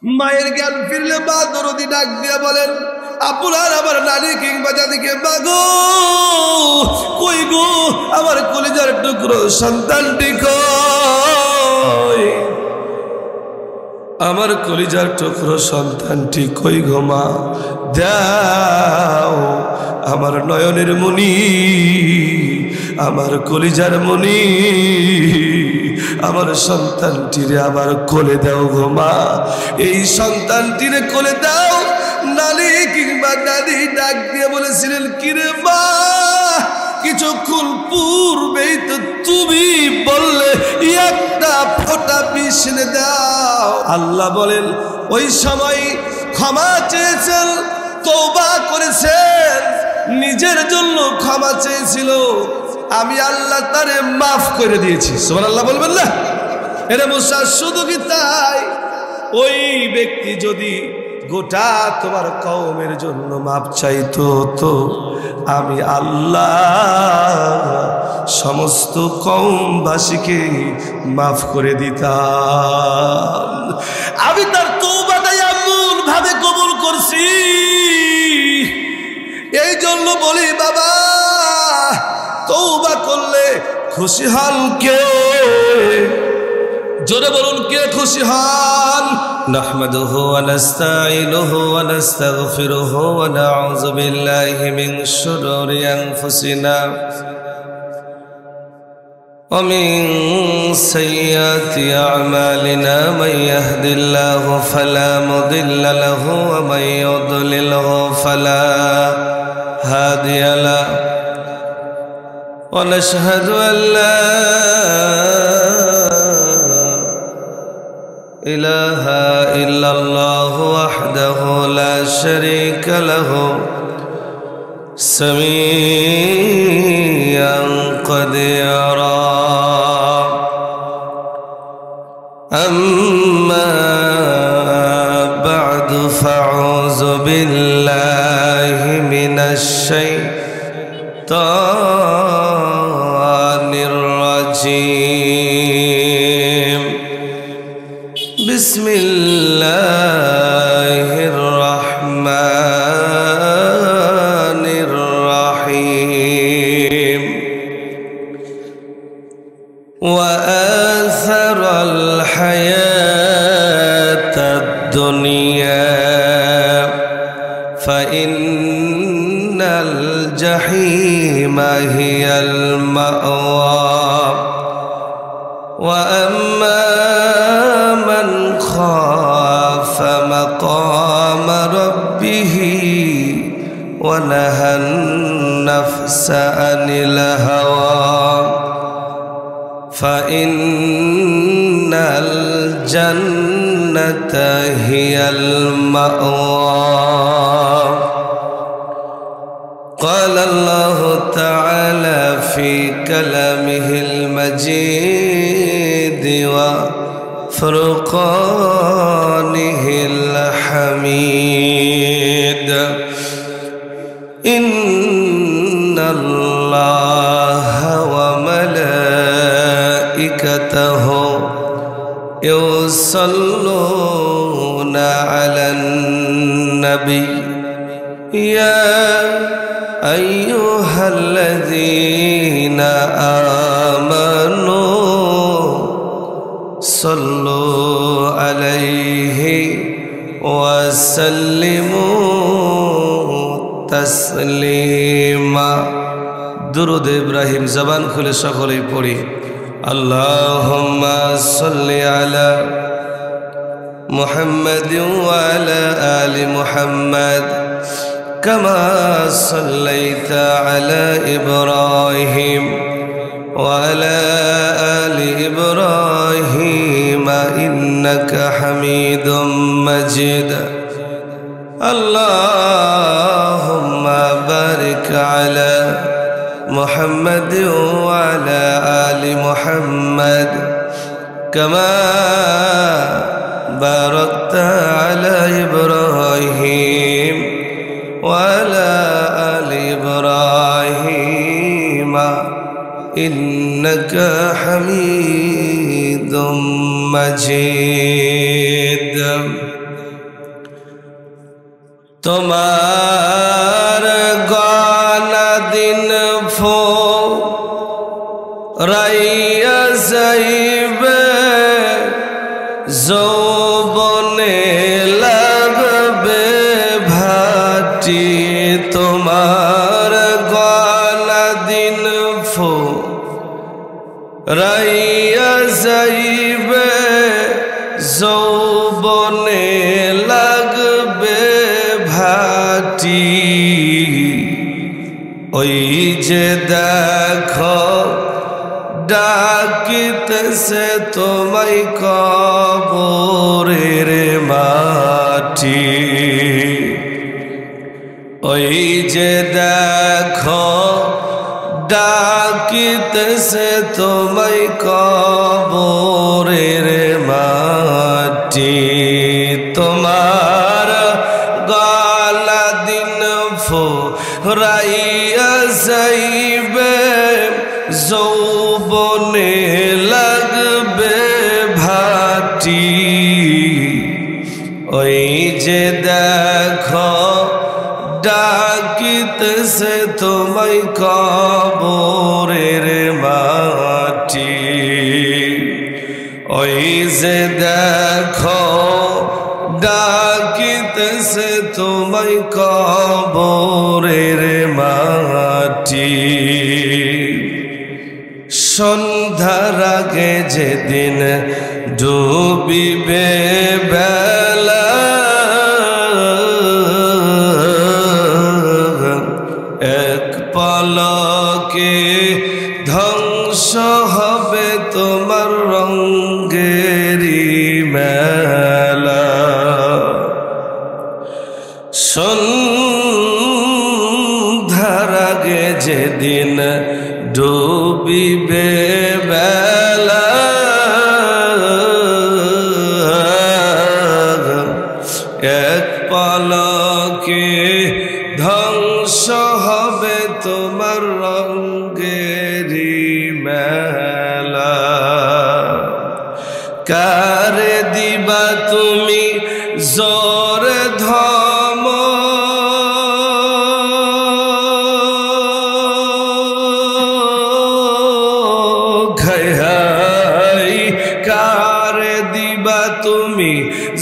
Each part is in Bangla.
মায়ের জ্ঞান ফিরলে মা দরদি ডাক দিয়ে বলেন, আপনার আমার নানি কিংবা দাদিকে মাগো কই গো, আমার কলিজার টুকরো সন্তানটি কই, আমার কলিজার টুকরো সন্তানটি কই গো মা, দাও আমার নয়নের মণি, আমার কলিজার মণি, আমার সন্তানটিরে আবার কোলে দাও গো মা, এই সন্তানটিরে কোলে দাও। নানি কিংবা দাদি ডাক দিয়ে বলেছিলেন, কিরে মা, কিছুক্ষণ পূর্বেই তো তুমি বললে একটা ফোঁটা বিষ এনে দাও। আল্লাহ বলেন, ওই সময় ক্ষমা চেয়েছেন, তওবা করেছেন, নিজের জন্য ক্ষমা চেয়েছিল, আমি আল্লাহ তারে মাফ করে দিয়েছি। সুবহানাল্লাহ বলবেন না? এরে মুসা, শুধু কি তাই, ওই ব্যক্তি যদি গোটা তোমার কওমের জন্য মাপ চাইতো তো আমি আল্লাহ সমস্ত কওমবাসীকে মাফ করে দিতাম। আমি তার তওবাটাই এমন ভাবে কবুল করছি, এই জন্য বলি বাবা, তওবা করলে খুশি হন কে? জোরে বলুন, কে খুশি হন? নাহমাদুহু ওয়া নাস্তাঈনুহু ওয়া নাস্তাগফিরুহু ওয়া নাউযু বিল্লাহি মিন শুরুরি আনফুসিনা ওয়া মিন সাইয়্যাতি আ'মালিনা, মান ইয়াহদিল্লাহু ফালা মুদিল্লা লাহু ওয়া মান ইউদ্লিলহু ফালা হাদিয়া লাহু। ونشهد أن لا إله إلا الله وحده لا شريك له سميعا قديرا. أما بعد فأعوذ بالله من الشيطان الرجيم. بسم الله الرحمن الرحيم. وآثر الحياة الدنيا فإن الجحيم هي المأوى. وأما من خاف مقام ربه ونهى النفس عن الهوى فإن الجنة هي المأوى. قال الله تعالى في كلامه المجيد وفرقانه الحميد: إن الله وملائكته يصلون على النبي يا أيها الذين آمنوا صلوا عليه وسلموا تسليما. درود إبراهيم زبان খুলে সকলেই পড়ি। আল্লাহুম্মা সাল্লি আলা মুহাম্মাদিন ওয়া আলা আলি মুহাম্মাদ كما صليت على إبراهيم وعلى آل إبراهيم إنك حميد مجيد. اللهم بارك على محمد وعلى آل محمد كما باركت على إبراهيم وعلى آل إبراهيم إنك حميد مجيد. তোমার গানা দিন ফো রাইয়া যাইবে যৌবনে লাগবে ভাটি তোমার গানা দিন ফো রাইয়া যাইবে যৌবনে লাগবে ভাটি ওই যে দেখো ডাকিতেছে তোমায় কবরের মাটি ওই যে দেখো ডাকিতেছে তোমায় কবরের মাটি তোমার গলা দিন ফুরাইয়া যাইবে যৌবনে লাগবে ভাটি ওই যে দেখো ডাকিতেছে তোমায় কবরের মাটি ওই যে দেখো ডাকিতেছে তোমায় কবরের মাটি সন্ধ্যার আগে যেদিন ডুবিবে বেলা এক পলকে ধ্বংস হবে তোমার রঙ্গেরি মেলা সন্ধ্যার আগে যেদিন ডুবিবে বেলা এক পলকে ধ্বংস হবে তোমার রঙ্গেরি মেলা কারে দিবা তুমি জোর ধম কারে দিবা তুমি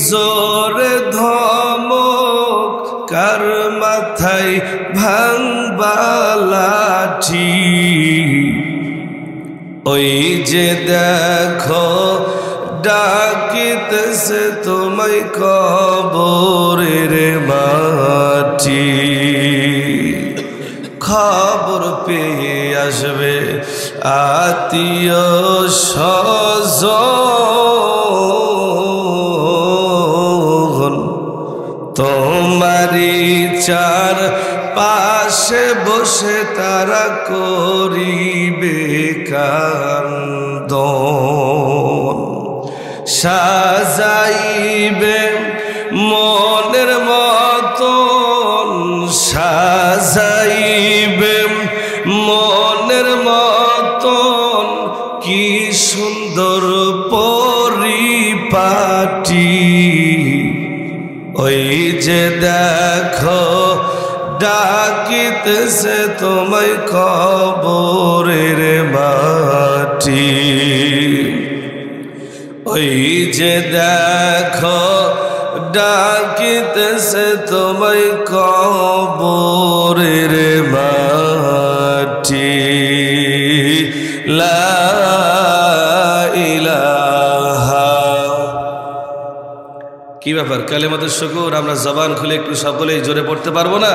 জোর ধমক কার মাথায় ভাঙবা লাঠি ওই যে দেখো ডাকিতেছে তোমায় কবরের মাটি খবর পেয়ে আসবে আত্মীয় স্বজন তোমারি চার পাশে বসে তারা করিবে কান্দন সাজাইবে মনের মতন সাজাইবে মনের মতন কি সুন্দর পরিপাটি ওই যে দেখো ডাকিতেছে তোমায় কবরের মাটি ওই যে দেখো ডাকিতেছে তোমায় কবরের মাটি লা ইলাহা। কি ব্যাপার কালেমাতুশ শুকুর আমরা জবান খুলে একটু সকলেই জোরে পড়তে পারবো না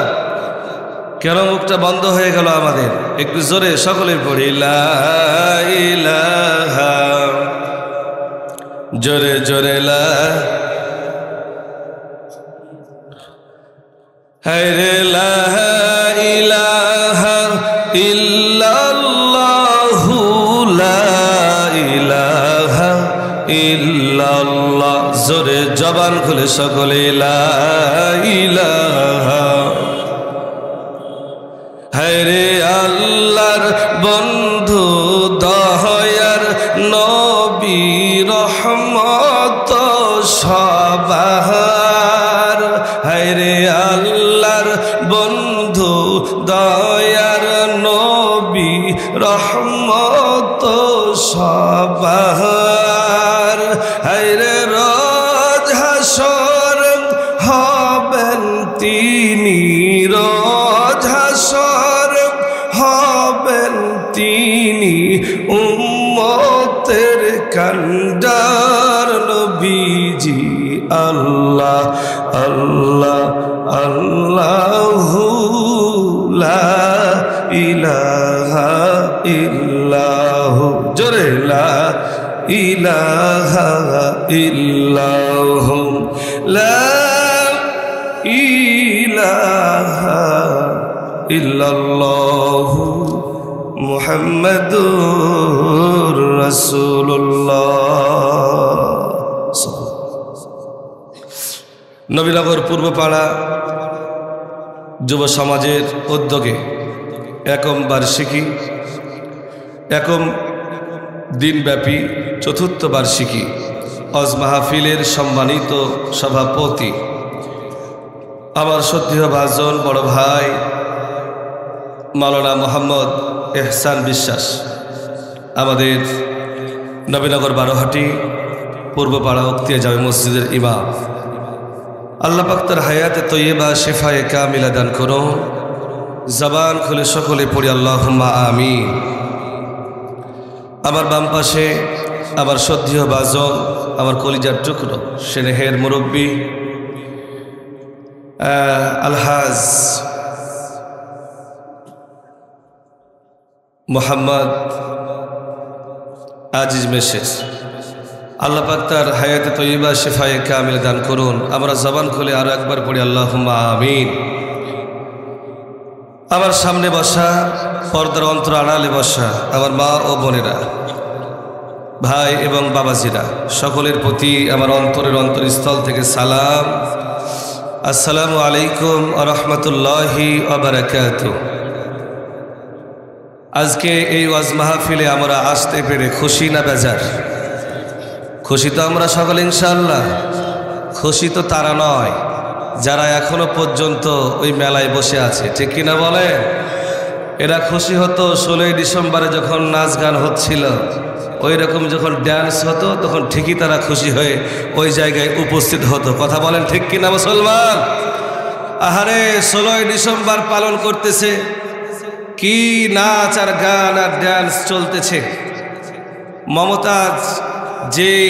কেন মুখটা বন্ধ হয়ে গেল আমাদের একটু জোরে সকলে পড়ি লা ইলাহা জোরে জোরে লা হায়রে লা ইলাহা ইল্লাল্লাহু লা ইলাহা ইল্লাল্লাহ জোরে জবান খুলে সকলে লা ইলাহা হায়রে আল্লাহর বন্ধু দয়ার নবী রহমত সবার হায়রে আল্লাহ তিনি রোজ হাসর হবেন তিনি উম্মতের কান্ডার নবীজি আল্লাহ আল্লাহ আল্লাহু লা ইলাহা ইল্লাহু জোরে লা ইলাহা ইল্লাহু লা ইলাহা ইল্লাল্লাহু মুহাম্মাদুর রাসূলুল্লাহ। নবীনগর পূর্বপাড়া যুব সমাজের উদ্যোগে একম বার্ষিকী একম দিনব্যাপী চতুর্থ বার্ষিকী হজ মাহফিলের সম্মানিত সভাপতি আমার শ্রদ্ধেয় ভাজন বড় ভাই মাওলানা মোহাম্মদ এহসান বিশ্বাস, আমাদের নবীনগর বারোহাটি পূর্বপাড়া উক্তিয়া জামে মসজিদের ইমাম, আল্লাহ পাক তার হায়াতে তৈয়বা শেফায়ে কামিলা দান করুন। জবান খুলে সকলে পড়ি আল্লাহুম্মা আমিন। আমার বাম পাশে আমার শ্রদ্ধেয় ভাজন, আমার কলিজার টুকরো, স্নেহের মুরব্বী আলহাজ মোহাম্মদ আজিজ মেশের, আল্লাহ পাক তার হায়াতে তৈয়বা শেফায়ে কামিল দান করুন। আমরা জবান খুলে আরো একবার পড়ি আল্লাহুম্মা আমিন। আমার সামনে বসা, পর্দার অন্তর আড়ালে বসা আমার মা ও বোনেরা, ভাই এবং বাবাজিরা, সকলের প্রতি আমার অন্তরের অন্তরস্থল থেকে সালাম। আসসালামু আলাইকুম ওয়া রাহমাতুল্লাহি ওয়া বারাকাতুহু। আজকে এই ওয়াজ মাহফিলে আমরা আসতে পেরে খুশি না বেজার? খুশি তো আমরা সকলে ইনশাআল্লাহ। খুশি তো তারা নয় যারা এখনো পর্যন্ত ওই মেলায় বসে আছে, ঠিক কিনা বলে? এরা খুশি হতো 16ই ডিসেম্বরে যখন নাচ গান হচ্ছিল, ওই রকম যখন ড্যান্স হতো তখন ঠিকই তারা খুশি হয়ে ওই জায়গায় উপস্থিত হতো। কথা বলেন ঠিক কিনা মুসলমান? আহারে 16ই ডিসেম্বর পালন করতেছে, কি নাচ আর গান আর ড্যান্স চলতেছে। মমতাজ যেই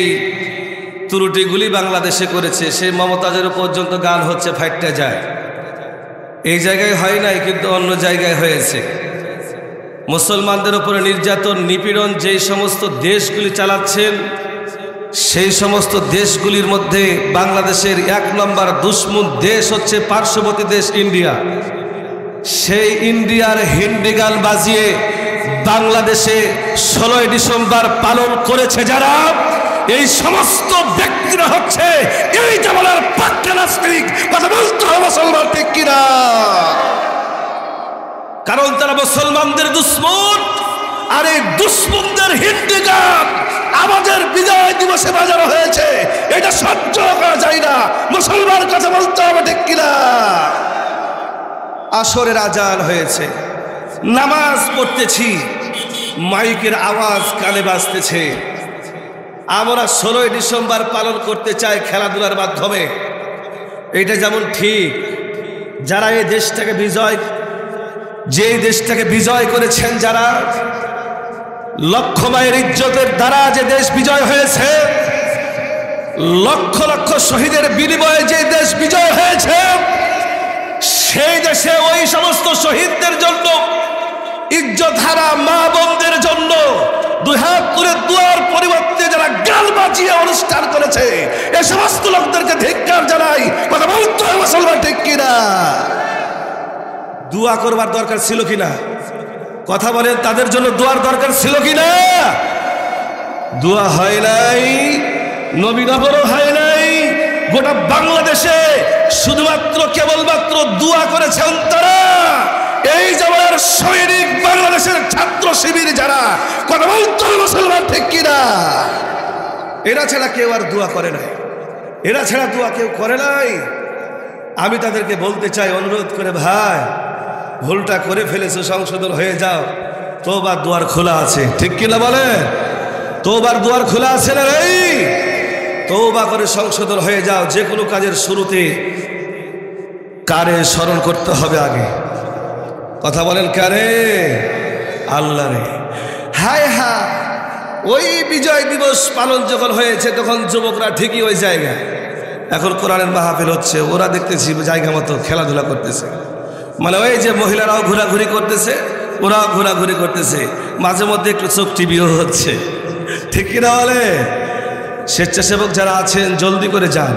ত্রুটিগুলি বাংলাদেশে করেছে, সেই মমতাজের পর্যন্ত গান হচ্ছে, ফাইটটা যায়। এই জায়গায় হয় নাই, কিন্তু অন্য জায়গায় হয়েছে। মুসলমানদের উপরে নির্যাতন নিপীড়ন যেই সমস্ত দেশগুলি চালাচ্ছেন, সেই সমস্ত দেশগুলির মধ্যে বাংলাদেশের 1 নম্বর দুশ্মন দেশ হচ্ছে পার্শ্ববর্তী দেশ ইন্ডিয়া। সেই ইন্ডিয়ার হিন্দি গান বাজিয়ে বাংলাদেশে 16ই ডিসেম্বর পালন করেছে যারা, এই সমস্ত ব্যক্তিরা হচ্ছে এই জামানার পাক্কা নাস্তিক। কথা বলতে হবে মুসলমান, ঠিক কিনা? কারণ তারা মুসলমানদের দুশ্মন, আর এই দুশ্মনদের হিন্দি গান আমাদের বিজয় দিবসে বাজানো হয়েছে, এটা সহ্য করা যায় না। মুসলমান কথা বলতে হবে, ঠিক কিনা? আসরের আজান হয়েছে, নামাজ পড়তেছি, মাইকের আওয়াজ কানে বাজতেছে। আমরা 16ই ডিসেম্বর পালন করতে চাই খেলাধুলার মাধ্যমে, এটা যেমন ঠিক। যারা এই দেশটাকে যেই দেশটাকে বিজয় করেছেন, যারা লক্ষ মায়ের ইজ্জতের দ্বারা যে দেশ বিজয় হয়েছে, লক্ষ লক্ষ শহীদের বিনিময়ে যে দেশ বিজয় হয়েছে, সেই দেশে ওই সমস্ত শহীদদের জন্য, ইজ্জত হারা মা বোনদের জন্য 2 হাত তুলে দোয়ার পরিবর্তে যারা গান বাজিয়ে অনুষ্ঠান করেছে, এই সমস্ত লোকদেরকে ধিক্কার জানাই। কথা বলতে হবে মুসলমান, ঠিক কিনা? দোয়া করবার দরকার ছিল কিনা? কথা বলেন, তাদের জন্য দোয়ার দরকার ছিল কিনা? দোয়া হয় নাই, নবীনগরও হয় নাই, গোটা বাংলাদেশে শুধুমাত্র কেবলমাত্র দোয়া করেছেন তারা, এই জামানার সৈনিক বাংলাদেশের ছাত্র শিবির যারা। কথা বলতে হবে মুসলমান, ঠিক কিনা? এরা ছাড়া কেউ আর দোয়া করে নাই, এরা ছাড়া দোয়া কেউ করে নাই। আমি তাদেরকে বলতে চাই, অনুরোধ করে, ভাই ভুলটা করে ফেলেছো, সংশোধন হয়ে যাও, তোবার দুয়ার খোলা আছে, ঠিক কিনা বলে? তোবার দুয়ার খোলা আছে না? এই তওবা করে সংশোধন হয়ে যাও। যে কোনো কাজের শুরুতে কারে স্মরণ করতে হবে আগে? কথা বলেন, কারে? আল্লাহ রে। হায় হা, ওই বিজয় দিবস পালন যখন হয়েছে তখন যুবকরা ঠিকই ওই জায়গায়, এখন কোরআনের মাহফিল হচ্ছে, ওরা দেখতেছি জায়গা মতো খেলাধুলা করতেছে। মানে ওই যে মহিলারাও ঘোরাঘুরি করতেছে, ওরাও ঘোরাঘুরি করতেছে, মাঝে মধ্যে একটু চোখ টিভিও হচ্ছে, ঠিক কিনা বলে? স্বেচ্ছাসেবক যারা আছেন জলদি করে যান,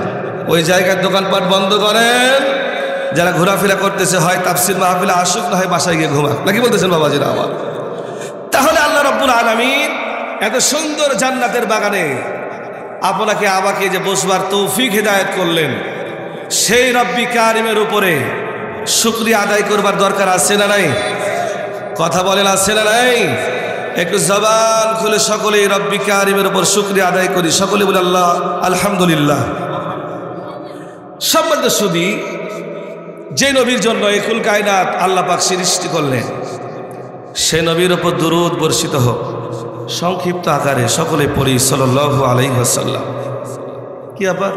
ওই জায়গার দোকানপাট বন্ধ করেন। যারা ঘোরাফেরা করতেছে হয় তাফসির মাহফিলে আসুক, না হয় বাসায় গিয়ে ঘুমাক, নাকি বলতেছেন বাবাজিরা আমার? তাহলে আল্লাহ রাব্বুল আলামিন এত সুন্দর জান্নাতের বাগানে আপনাকে আমাকে যে বসবার তৌফিক হিদায়াত করলেন, সেই রব্বি কারিমের উপরে শুকরিয়া আদায় করবার দরকার আছে না নাই? কথা বলেন, আছে না নাই? একটু জবান খুলে সকলেই রব্বি কারিমের উপর শুকরিয়া আদায় করি। সকলে বলে আল্লাহ আলহামদুলিল্লাহ। সম্মানিত সুধী, যে নবীর জন্য এই কুল কায়নাত আল্লাহ পাক সৃষ্টি করলেন, সে নবীর উপর দুরূদ বর্ষিত হোক। সংক্ষিপ্ত আকারে সকলে পড়ি সাল্লাল্লাহু আলাইহি ওয়াসাল্লাম। কি আবার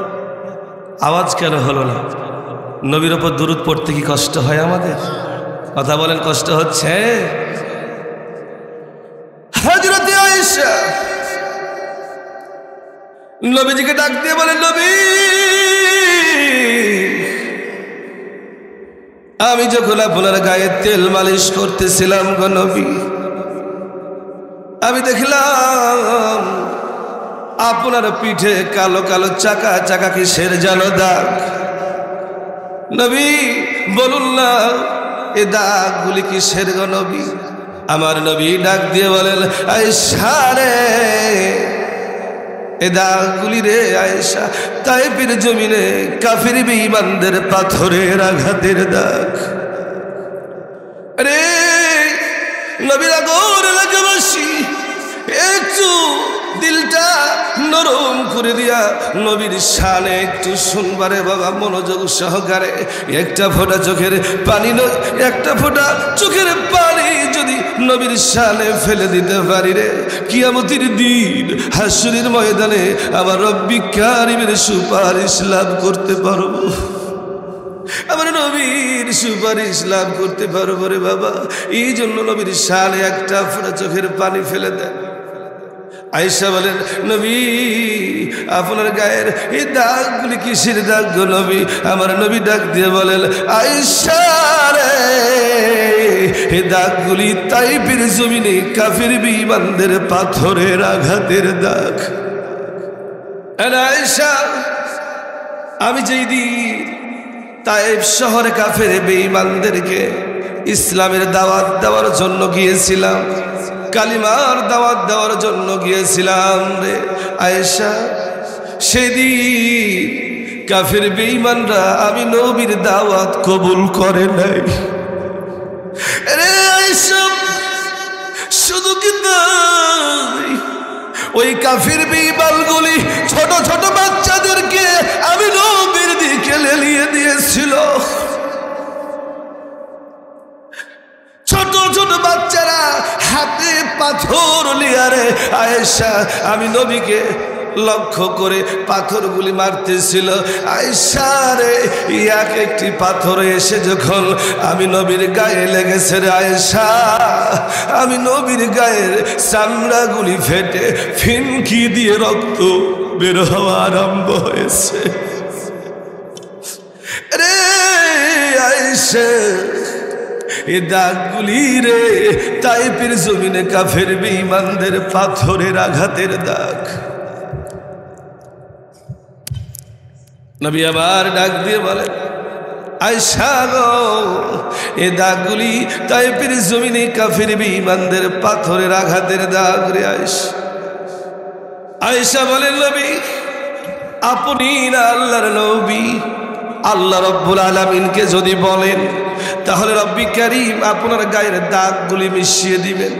আওয়াজ কেন হলো না? নবীর উপর দুরূদ পড়তে কি কষ্ট হয় আমাদের? কথা বলেন, কষ্ট হচ্ছে? হযরত আয়েশা নবীজিকে ডাক দিয়ে বলেন, নবী, আমি যখন আপনার গায়ে তেল মালিশ করতেছিলাম গো নবী, আমি দেখলাম আপনার পিঠে কালো কালো চাকা চাকা কিসের জানো দাগ? নবী বলুন না, এ দাগগুলি কিসের গো নবী? আমার নবী ডাক দিয়ে বলেন, আয়েশা রে, এ দাগগুলি রে আয়েশা তায়েফের জমিনে কাফির বেঈমানদের পাথরের আঘাতের দাগ। রে নবীর আগর এলাকাবাসী একটু দিলটা নরম করে দিয়া নবীর শানে একটু শুনবারে বাবা, মনোযোগ সহকারে। একটা ফোঁটা চোখের পানি, একটা ফোঁটা চোখের পানি যদি নবীর শানে ফেলে দিতে পারি রে, কিয়ামতের দিন হাসরের ময়দানে আমার রব্বি কারিমের সুপারিশ লাভ করতে পারবো, আমার নবীর সুপারিশ লাভ করতে পারবো রে বাবা। এই জন্য নবীর শানে একটা ফোঁটা চোখের পানি ফেলে দেন। আয়েশা বলেন, নবী আপনার গায়ের এই দাগগুলি কিসের দাগ গো নবী? আমার নবী ডাক দিয়ে বলেন, আয়েশা রে, এই দাগগুলি তায়েফের জমিনে কাফির বেঈমানদের পাথরের আঘাতের দাগ। আয়েশা, আমি যেই দিন তায়েফ শহরে কাফির বেঈমানদেরকে ইসলামের দাওয়াত দেওয়ার জন্য গিয়েছিলাম, কালিমার দাওয়াত দেওয়ার জন্য গিয়েছিলাম রে আয়েশা, সেদিন কাফির বেঈমানরা আমি নবীর দাওয়াত কবুল করে নাই রে আয়েশা। শুধু কি তাই, ওই কাফির বেঈমানগুলি ছোট ছোট বাচ্চাদেরকে আমি নবীর দিকে লেলিয়ে দিয়েছিল। ছোট ছোট বাচ্চারা হাতে পাথর লিয়ারে আয়েশা আমি নবীকে লক্ষ্য করে পাথরগুলি মারতেছিল। আয়েশা রে, এক একটি পাথর এসে যখন আমি নবীর গায়ে লেগেছে রে আয়েশা, আমি নবীর গায়ের চামড়াগুলি ফেটে ফিনকি দিয়ে রক্ত বের হওয়া আরম্ভ হয়েছে রে আয়েশা। এ দাগগুলি রে তায়েফের জমিনে কাফের বেঈমানদের পাথরের আঘাতের দাগ। নবী আবার ডাক দিয়ে বলেন, আয়েশা গো, এ দাগগুলি তায়েফের জমিনে কাফের বেঈমানদের পাথরের আঘাতের দাগ রে আয়েশা। আয়েশা বলেন, নবী আপনি না আল্লাহর নবী, আল্লাহ রব্বুল আলামিনকে যদি বলেন তাহলে রব্বি কারীম আপনার গায়ের দাগগুলি মিশিয়ে দিবেন।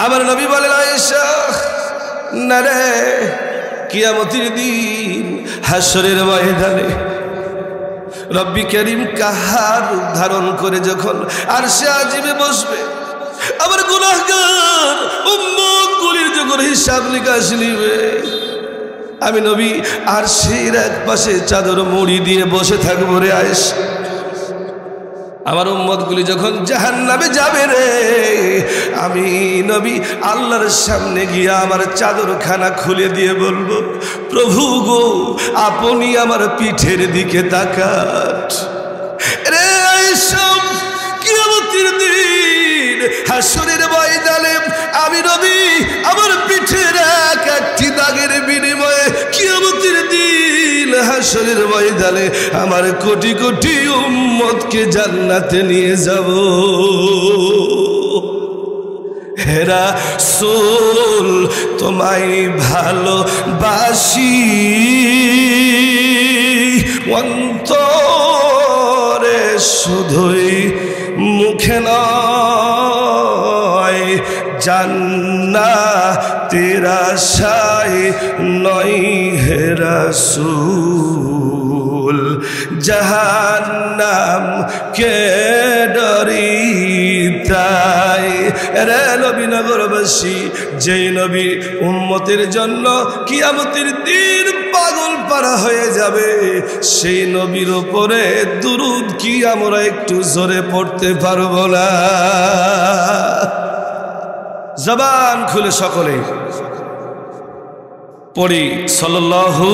আমার নবী বলেন, আয়েশা না রে, কিয়ামতের দিন হাসরের ময়দানে রব্বি কারীম কাহার রূপ ধারণ করে যখন আরশে আজিমে বসবে, আমার গুনাহগার উম্মতগুলির যখন হিসাব নিকাশ নিবে, আমি নবী আর সেই এক পাশে চাদর মুড়ি দিয়ে বসে থাকবো রে আয়েশা। আমার উম্মতগুলি যখন জাহান্নামে যাবে রে, আমি নবী আল্লাহর সামনে গিয়ে আমার চাদরখানা খুলে দিয়ে বলবো, প্রভু গো আপনি আমার পিঠের দিকে তাকান। রে আয়েশা, কিয়ামতের দিন হাসরের ময়দানে আমি নবী আমার পিঠের একটি দাগের বিনিময়ে কিয়ামতের দিন হাসরের ময়দানে আমার কোটি কোটি উম্মতকে জান্নাতে নিয়ে যাব। হে রাসূল তোমায় ভালোবাসি অন্তরে শুধুই মুখে নয়, জান্নাতের আশায় নয় হে রাসূল, জাহান্নাম কে ডরি তাই। রে নবী নগরবাসী, যেই নবী উম্মতের জন্য কিয়ামতের দিন পাগল পারা হয়ে যাবে, সেই নবীর উপরে দুরূদ কি আমরা একটু জোরে পড়তে পারবো না? জবান খুলে সকলে পড়ি সাল্লাল্লাহু।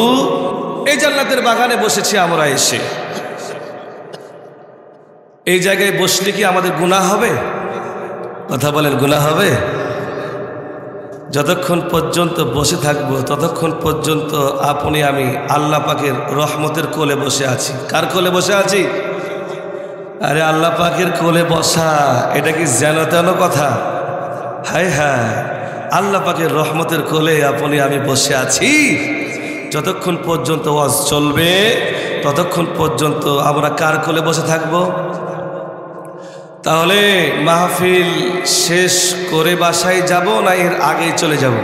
এই জান্নাতের বাগানে বসেছি আমরা এসে, এই জায়গায় বসলে কি আমাদের গুনাহ হবে? কথা বলেন, গুনাহ হবে? যতক্ষণ পর্যন্ত বসে থাকবো ততক্ষণ পর্যন্ত আপনি আমি আল্লাহ পাকের রহমতের কোলে বসে আছি। কার কোলে বসে আছি? আরে আল্লাহ পাকের কোলে বসা, এটা কি যেন তেন কথা? হায় হায়, আল্লাহ পাকের রহমতের কোলে আপনি আমি বসে আছি। যতক্ষণ পর্যন্ত ওয়াজ চলবে ততক্ষণ পর্যন্ত আমরা কার কোলে বসে থাকব? তাহলে মাহফিল শেষ করে বাসায় যাব না এর আগেই চলে যাব?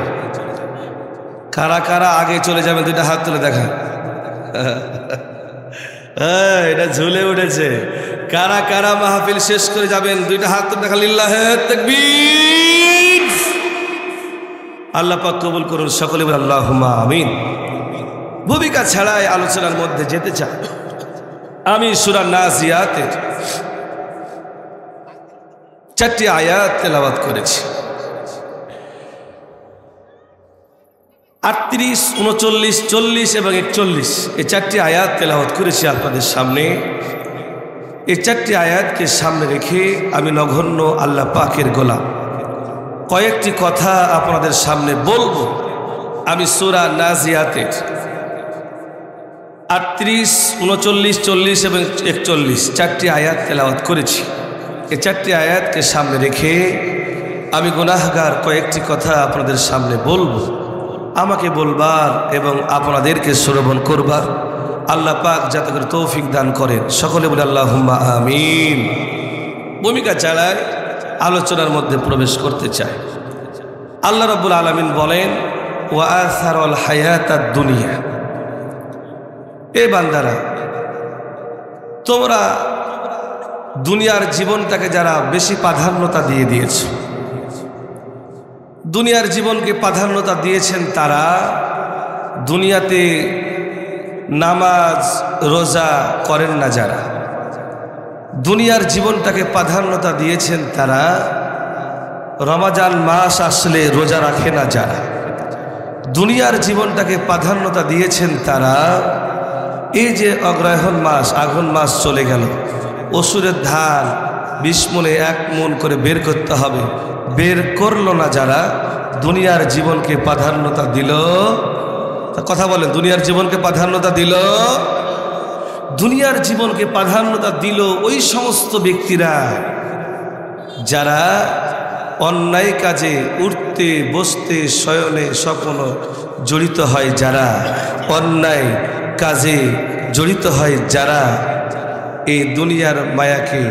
কারা কারা আগে চলে যাবেন দুইটা হাত তুলে দেখা। এটা ঝুলে উঠেছে। কারা কারা মাহফিল শেষ করে যাবেন দুইটা হাত তুলে দেখা। লিল্লাহে তাকবীর। আল্লাহ পাক কবুল করুন, সকলে বলেন আল্লাহুম্মা আমিন। ভূমিকা ছাড়াই আলোচনার মধ্যে যেতে চাই। আমি সূরা নাজিয়াতের 4টি আয়াত তেলাওয়াত করেছি। 38, 39, 40 এবং 41 এই 4টি আয়াত তেলাওয়াত করেছি আপনাদের সামনে। এই 4টি আয়াতকে সামনে রেখে আমি নগণ্য আল্লাহ পাকের গোলাম কয়েকটি কথা আপনাদের সামনে বলবো। আমি সূরা নাজিয়াতের 38, 39, 40 এবং 41 4টি আয়াত তেলাওয়াত করেছি। এই 4টি আয়াতকে সামনে রেখে আমি গুনাহগার কয়েকটি কথা আপনাদের সামনে বলবো। আমাকে বলবার এবং আপনাদেরকে শ্রবণ করবার আল্লাহ পাক যাতে করে তৌফিক দান করেন। সকলে বলে আল্লাহুম্মা আমিন। ভূমিকা ছাড়াই আলোচনার মধ্যে প্রবেশ করতে চাই। আল্লাহ রাব্বুল আলামিন বলেন, ওয়া আসারুল হায়াতাদ দুনিয়া। এ বান্দারা, তোমরা দুনিয়ার জীবনটাকে যারা বেশি প্রাধান্যতা দিয়ে দিয়েছ, দুনিয়ার জীবনকে প্রাধান্যতা দিয়েছেন তারা দুনিয়াতে নামাজ রোজা করেন না যারা, দুনিয়ার জীবনটাকে প্রাধান্যতা দিয়েছেন তারা রমজান মাস আসলে রোজা রাখে না যারা, দুনিয়ার জীবনটাকে প্রাধান্যতা দিয়েছেন তারা এই যে অগ্রহায়ণ মাস আঘন মাস চলে গেল, অসুরের ধান 20 মণে 1 মণ করে বের করতে হবে, বের করলো না যারা, দুনিয়ার জীবনকে প্রাধান্যতা দিল। কথা বলেন, দুনিয়ার জীবনকে প্রাধান্যতা দিল। দুনিয়ার জীবনকে প্রাধান্যতা দিল ওই সমস্ত ব্যক্তিরা যারা অন্যায় কাজে উঠতে বসতে শয়নে স্বপ্নে জড়িত হয়, যারা অন্যায় কাজে জড়িত হয়, যারা এই দুনিয়ার মায়াকে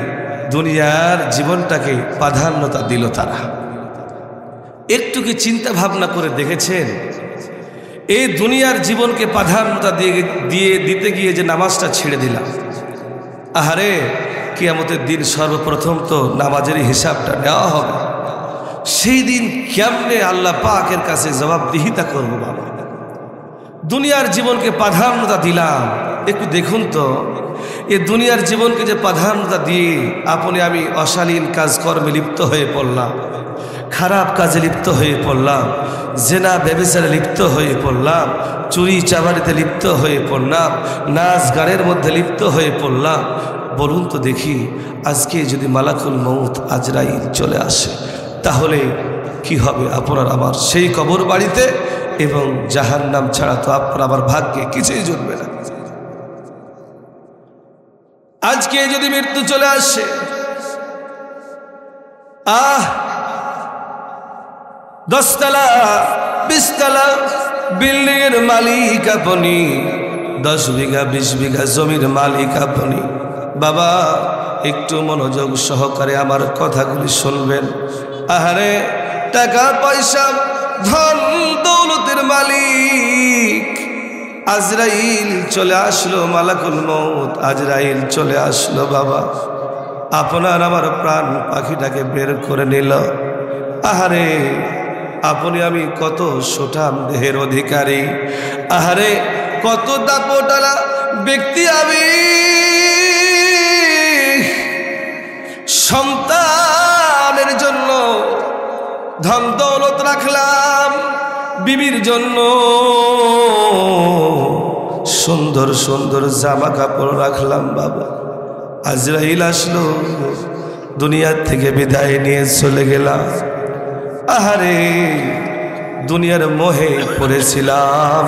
দুনিয়ার জীবনটাকে প্রাধান্যতা দিল। তারা একটু কি চিন্তা ভাবনা করে দেখেছেন এই দুনিয়ার জীবনকে প্রাধান্যতা দিতে গিয়ে যে নামাজটা ছেড়ে দিলাম, আহারে কিয়ামতের দিন সর্বপ্রথম তো নামাজের হিসাবটা নেওয়া হবে। সেই দিন কেমনে আল্লাহ পাকের কাছে জবাবদিহিতা করব বাবা? দুনিয়ার জীবনকে প্রাধান্যতা দিলাম। একটু দেখুন তো, এই দুনিয়ার জীবনকে যে প্রাধান্যতা দিয়ে আপনি আমি অশালীন কাজকর্মে লিপ্ত হয়ে পড়লাম, খারাপ কাজে লিপ্ত হয়ে পড়লাম, জেনা ব্যভিচারে লিপ্ত হয়ে পড়লাম, চুরি চাবারিতে লিপ্ত হয়ে পড়লাম, নাচ গানের মধ্যে লিপ্ত হয়ে পড়লাম। বলুন তো দেখি, আজকে যদি মালাকুল মউত আজরাইল চলে আসে তাহলে কি হবে আপনার আমার সেই কবর বাড়িতে? এবং জাহান্নাম ছাড়া তো আপনার আমার ভাগ্যে কিছুই জুটবে না। আজকে যদি মৃত্যু চলে আসে, 10 তলা 20 তলা বিল্ডিং এর মালিক আপনি, 10 বিঘা 20 বিঘা জমির মালিক আপনি। বাবা, একটু মনোযোগ সহকারে আমার কথাগুলি শুনবেন। আহারে, টাকা পয়সা ধন দৌলতের মালিক আজরাইল চলে আসলো, মালাকুল মউত আজরাইল চলে আসলো। বাবা, আপনার আমার প্রাণ পাখিটাকে বের করে নিল। আহারে, আপনি আমি কত সুঠাম দেহের অধিকারী, আহারে কত দাপটালা ব্যক্তি। আমি সন্তানের জন্য ধন দৌলত রাখলাম, বিবির জন্য সুন্দর সুন্দর জামা কাপড় রাখলাম। বাবা, আজরাইল আসলো, দুনিয়ার থেকে বিদায় নিয়ে চলে গেলাম। আহারে, দুনিয়ার মোহে পড়েছিলাম,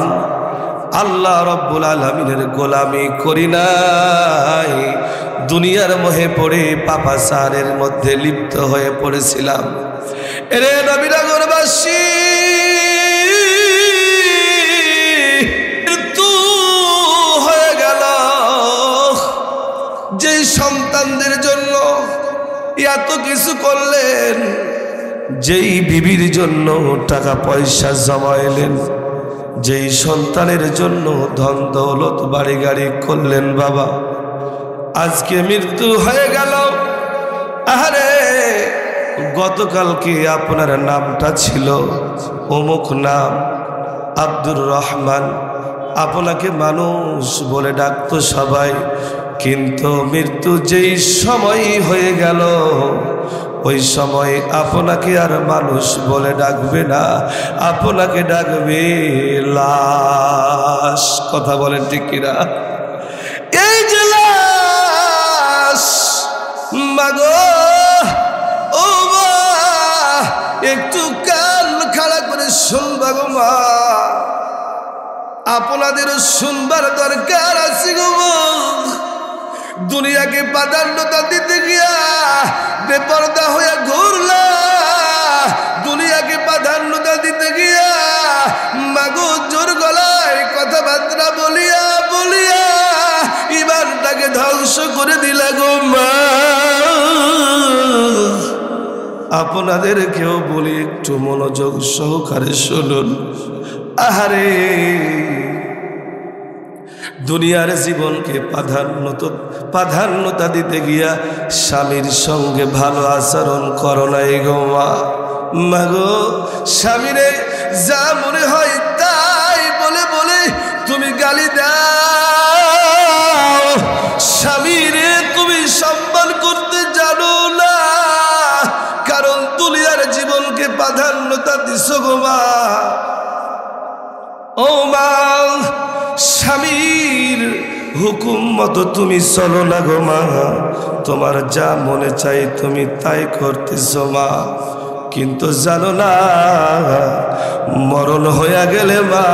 আল্লাহ রব্বুল আলামিনের গোলামি করি নাই, দুনিয়ার মোহে পড়ে পাপাচারের মধ্যে লিপ্ত হয়ে পড়েছিলাম। এরে নবীনগরবাসী, মৃত্যু হয়ে গেল যেই সন্তানদের জন্য এত কিছু করলেন, যেই বিবির জন্য টাকা পয়সা জমাইলেন, যেই সন্তানের জন্য ধন দৌলত বাড়ি গাড়ি করলেন। বাবা, আজকে মৃত্যু হয়ে গেল। আহারে, গতকালকে আপনার নামটা ছিল অমুক নাম, আব্দুর রহমান, আপনাকে মানুষ বলে ডাকতো সবাই, কিন্তু মৃত্যু যেই সময় হয়ে গেল ওই সময় আপনাকে আর মানুষ বলে ডাকবে না, আপনাকে ডাকবে লাশ। কথা বলেন ঠিক কিনা? এই যে লাশ, মাগো ও মা, একটু কান খাড়া করে শুনবা গো মা, আপনাদেরও শুনবার দরকার আছে গো। দুনিয়াকে প্রাধান্যতা দিতে গিয়া বেপরদা হয়ে ঘুরলা, দুনিয়াকে প্রাধান্যতা দিতে গিয়া মাগো জোর গলায় কথাবার্তা বলিয়া বলিয়া ইমানটাকে ধ্বংস করে দিলা গো মা। আপনাদেরকেও বলি, একটু মনোযোগ সহকারে শুনুন। আহারে, দুনিয়ার জীবনকে প্রাধান্যতা দিতে গিয়া স্বামীর সঙ্গে ভালো আচরণ করো নাই গো মা। মাগো, স্বামীরে যা মনে হয় তাই বলে বলে তুমি গালি দাও, স্বামীরে তুমি সম্মান করতে জানো না, কারণ দুনিয়ার জীবনকে প্রাধান্যতা দিছো গো মা। ও মা, স্বামীর হুকুম মতো তুমি চলো না গো মা, তোমার যা মনে চাই তুমি তাই করতেছো মা, কিন্তু জানো না মরণ হয়ে গেলে মা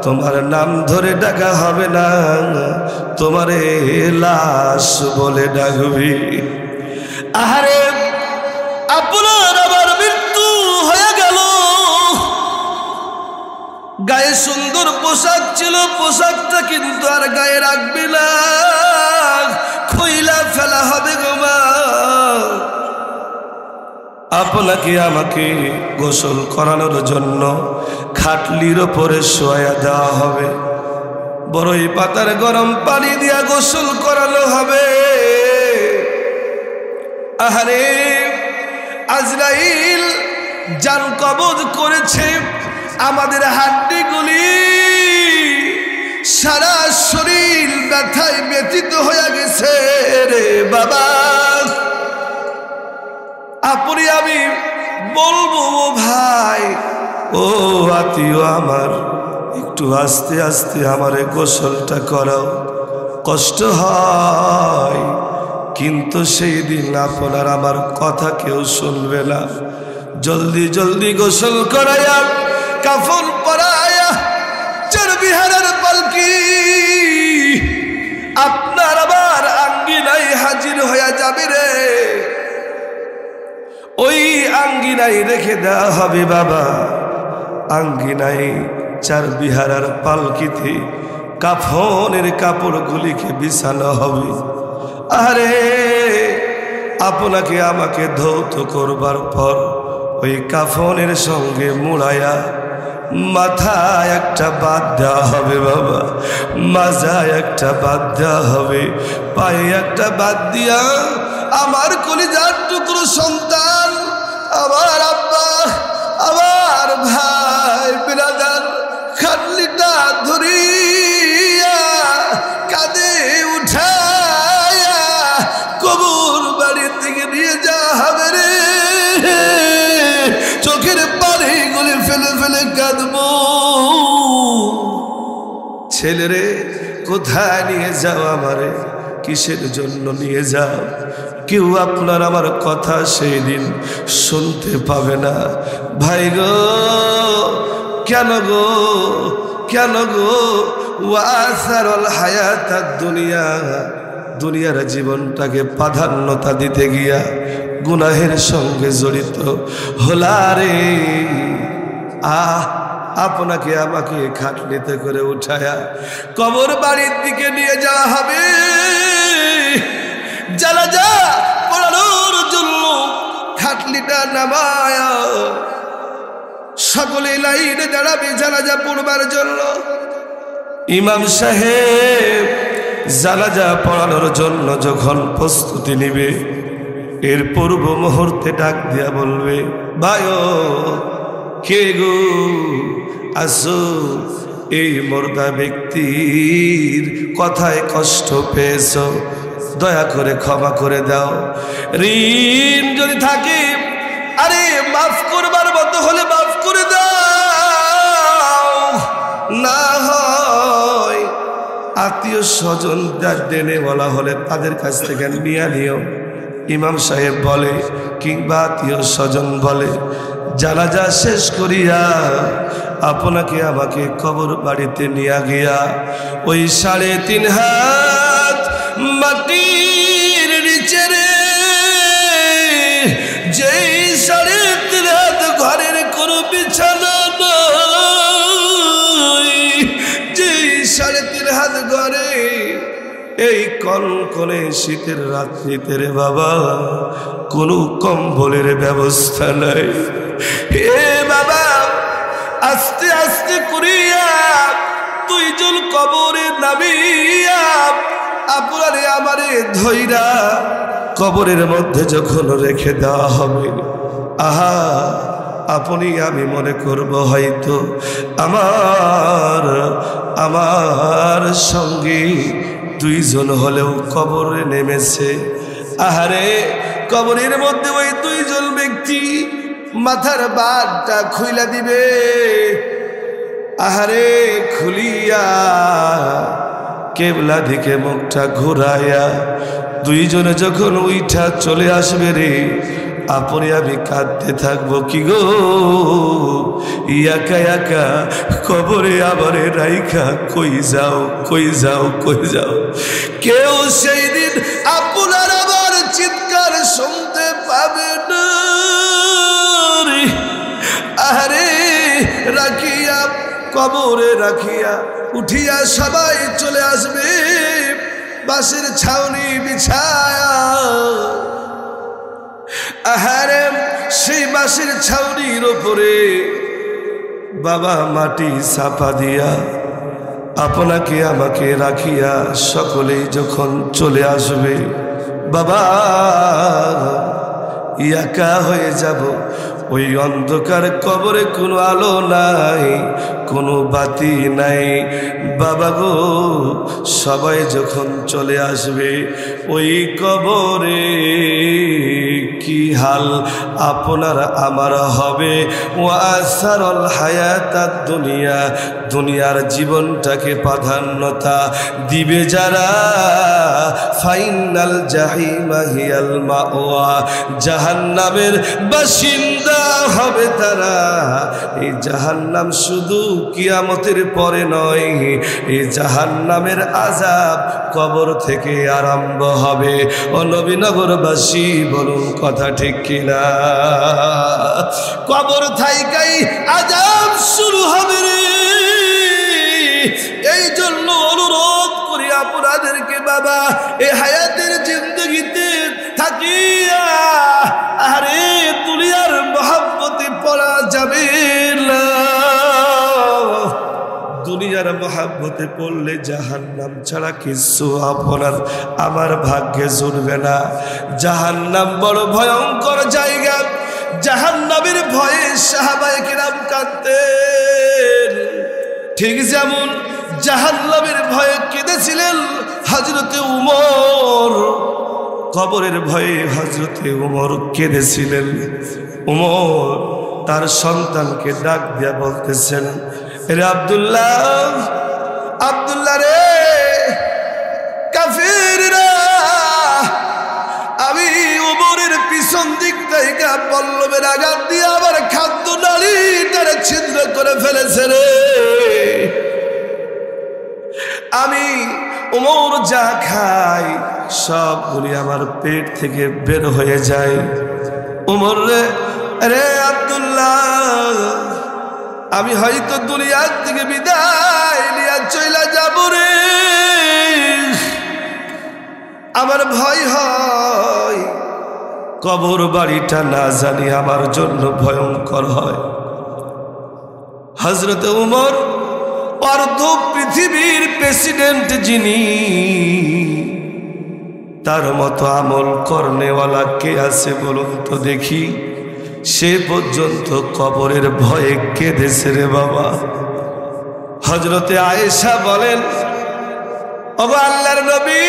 তোমার নাম ধরে ডাকা হবে না, তোমারে লাশ বলে ডাকবি। আহারে, আপনার আবার মৃত্যু হয়ে গেল, গায়ে সুন্দর পোশাক ছিল, পোশাকটা কিন্তু আর গায়ে রাখবি না, খইলা ফেলা হবে গো মা। আপনাকে আমাকে গোসল করানোর জন্য খাটলির ওপরে শোয়া দেওয়া হবে, বড়ই পাতার গরম পানি দিয়া গোসল করানো হবে। আহারে, আজরাইল জান কবজ করেছে আমাদের হাড্ডিগুলি সারা শরীর ব্যথায় ব্যথিত হয়ে গেছে রে বাবা। আপনি আমি বলবো ও ভাই, ও আত্মীয় আমার, একটু আস্তে আস্তে আমারে গোসলটা করাও, কষ্ট হয়। কিন্তু সেই দিন আপনার আমার কথা কেউ শুনবে না। জলদি জলদি গোসল করাইয়া কাফন পরাইয়া চরবিহারের পালকি আপনার আবার আঙ্গিনায় হাজির হয়ে যাবে রে। ওই আঙ্গিনায় রেখে দেওয়া হবে বাবা। আঙ্গিনায় চারবিহারার পালকিতে কাফনের কাপড়গুলিকে বিছানো হবে। আরে আপনাকে আমাকে ধৌত করবার পর ওই কাফনের সঙ্গে মুড়াইয়া মাথায় একটা বাদ দেওয়া হবে বাবা, মাজায় একটা বাদ দেওয়া হবে, পায়ে একটা বাদ দিয়া আমার কলিজার টুকরো সন্তান, আমার আব্বা, আমার ভাই বিরাদার খাটলিটা ধরিয়া কাঁধে উঠায়া কবর বাড়ির দিকে নিয়ে যাওয়া হবে রে। চোখের পানি গুলি ফেলে ফেলে কাঁদবো। ছেলেরে কোথায় নিয়ে যাও আমারে, কিসের জন্য নিয়ে যাও? কেউ আপনার আমার কথা সেই দিন শুনতে পাবে না। ভাই গো, কেন গো, কেন গো? ওয়াসারুল হায়াতাদ দুনিয়া, দুনিয়ার জীবনটাকে প্রাধান্যতা দিতে গিয়া গুনাহের সঙ্গে জড়িত হলারে। আপনাকে আমাকে খাটলিতে করে উঠায়া কবর বাড়ির দিকে নিয়ে যাওয়া হবে। জানাজা পড়ানোর জন্য খাটলিটা নামায়া সকলে লাইনে দাঁড়াবে জানাজা পড়বার জন্য। ইমাম সাহেব জানাজা পড়ানোর জন্য যখন প্রস্তুতি নিবে, এর পূর্ব মুহূর্তে ডাক দিয়া বলবে, ভাইও কে গো আসো, এই মর্দা ব্যক্তির কথায় কষ্ট পেয়েছ, দয়া করে ক্ষমা করে দাও। ঋণ যদি থাকে, আরে মাফ করবার মতো হলে মাফ করে দাও, না হয় আত্মীয় স্বজন দেনে বলা হলে তাদের কাছ থেকে নিয়ে নিও। ইমাম সাহেব বলে কিংবা আত্মীয় স্বজন বলে, জানাজা শেষ করিয়া আপনাকে আমাকে কবর বাড়িতে নিয়ে গিয়া ওই 3.5 হাত মাটির নিচে রে, যেই 3.5 হাত ঘরের কোনো বিছানা নয়, যেই 3.5 হাত ঘরে এই কনকনে শীতের রাত্রিতে রে বাবা কোনো কম্বলের ব্যবস্থা নাই। হে বাবা, আস্তে আস্তে করিয়া 2 জন কবরে নামিয়া আপনারে আমারে ধইরা কবরের মধ্যে যখন রেখে দেওয়া হবে, আহা আপনি আমি মনে করব হয়তো আমার সঙ্গে 2 জন হলেও কবরে নেমেছে। আহারে কবরের মধ্যে ওই 2 জন ব্যক্তি মাথার বাটটা খুইলা দিবে। আহারে খুলিয়া কেবলা দিকে মুখটা ঘুরাইয়া 2 জনে যখন উইঠা চলে আসবে রে, আপনি আমি কাঁদতে থাকবো কি গো, একা একা কবরে আমারে রাইখা কই যাও, কই যাও, কই যাও। কেউ সেই দিন আপনার আমার চিৎকার শুনতে পাবে না। আরে রাখিয়া কবরে রাখিয়া উঠিয়া সবাই চলে আসবে বাঁশের ছাউনি বিছায়া। আহারে সেই বাঁশের ছাউনির ওপরে বাবা মাটি চাপা দিয়া আপনাকে আমাকে রাখিয়া সকলেই যখন চলে আসবে, বাবা একা হয়ে যাব। ওই অন্ধকার কবরে কোনো আলো নাই, কোনো বাতি নাই। বাবা গো, সবাই যখন চলে আসবে ওই কবরে কি হাল আপনার আমার হবে। ওয়াসারল হায়াতাত দুনিয়া, দুনিয়ার জীবনটাকে প্রাধান্যতা দিবে যারা, ফাইনাল জাহিমা হিয়াল মাওয়া, জাহান্নামের বাসিন্দা হবে তারা। এই জাহান্নাম শুধু কিয়ামতের পরে নয়, এই জাহান্নামের আযাব কবর থেকে আরম্ভ হবে। ও নবীনগরবাসী বলুন কথা ঠিক কিনা? কবর থাইকাই আযাব শুরু হবে রে। এই জন্য অনুরোধ করি আপনাদেরকে বাবা, এই হায়াতের জিন্দগিতে থাকিয়া আরে দুনিয়ার মহব্বতে পড়া যাবে না। দুনিয়ার মহব্বতে পড়লে জাহান্নাম ছাড়া কিছু আপনার আমার ভাগ্যে জুটবে না। জাহান্নাম বড় ভয়ঙ্কর জায়গা। জাহান্নামের ভয়ে সাহাবায়ে কেরাম কাঁদতেন, ঠিক যেমন জাহান্নামের ভয়ে কেঁদেছিলেন হযরতে উমর। কবরের ভয়ে হযরতে উমর কেঁদেছিলেন। উমর তার সন্তানকে ডাক দিয়া বলতেছেন, রে আব্দুল্লাহ, আব্দুল্লাহ রে, কাফিররা আমি উমরের পিছন দিক থেকে পল্লবের আঘাত দিয়ে আমার খাদ্য নালীটারে ছিদ্র করে ফেলেছে রে। আমি উমর যা খাই সবগুলি আমার পেট থেকে বের হয়ে যায়। উমর রে, রে আব্দুল্লাহ, আমি হয়তো দুনিয়ার থেকে বিদায় নিয়ে চলে যাব রে। আমার ভয় হয় কবর বাড়িটা না জানি আমার জন্য ভয়ঙ্কর হয়। হযরত উমর অর্ধ পৃথিবীর প্রেসিডেন্ট, যিনি, তার মতো আমল করনেওয়ালা কে আছে বলুন তো দেখি? সে পর্যন্ত কবরের ভয়ে কেঁদেছে রে বাবা। হযরতে আয়েশা বলেন, ওগো আল্লাহর নবী,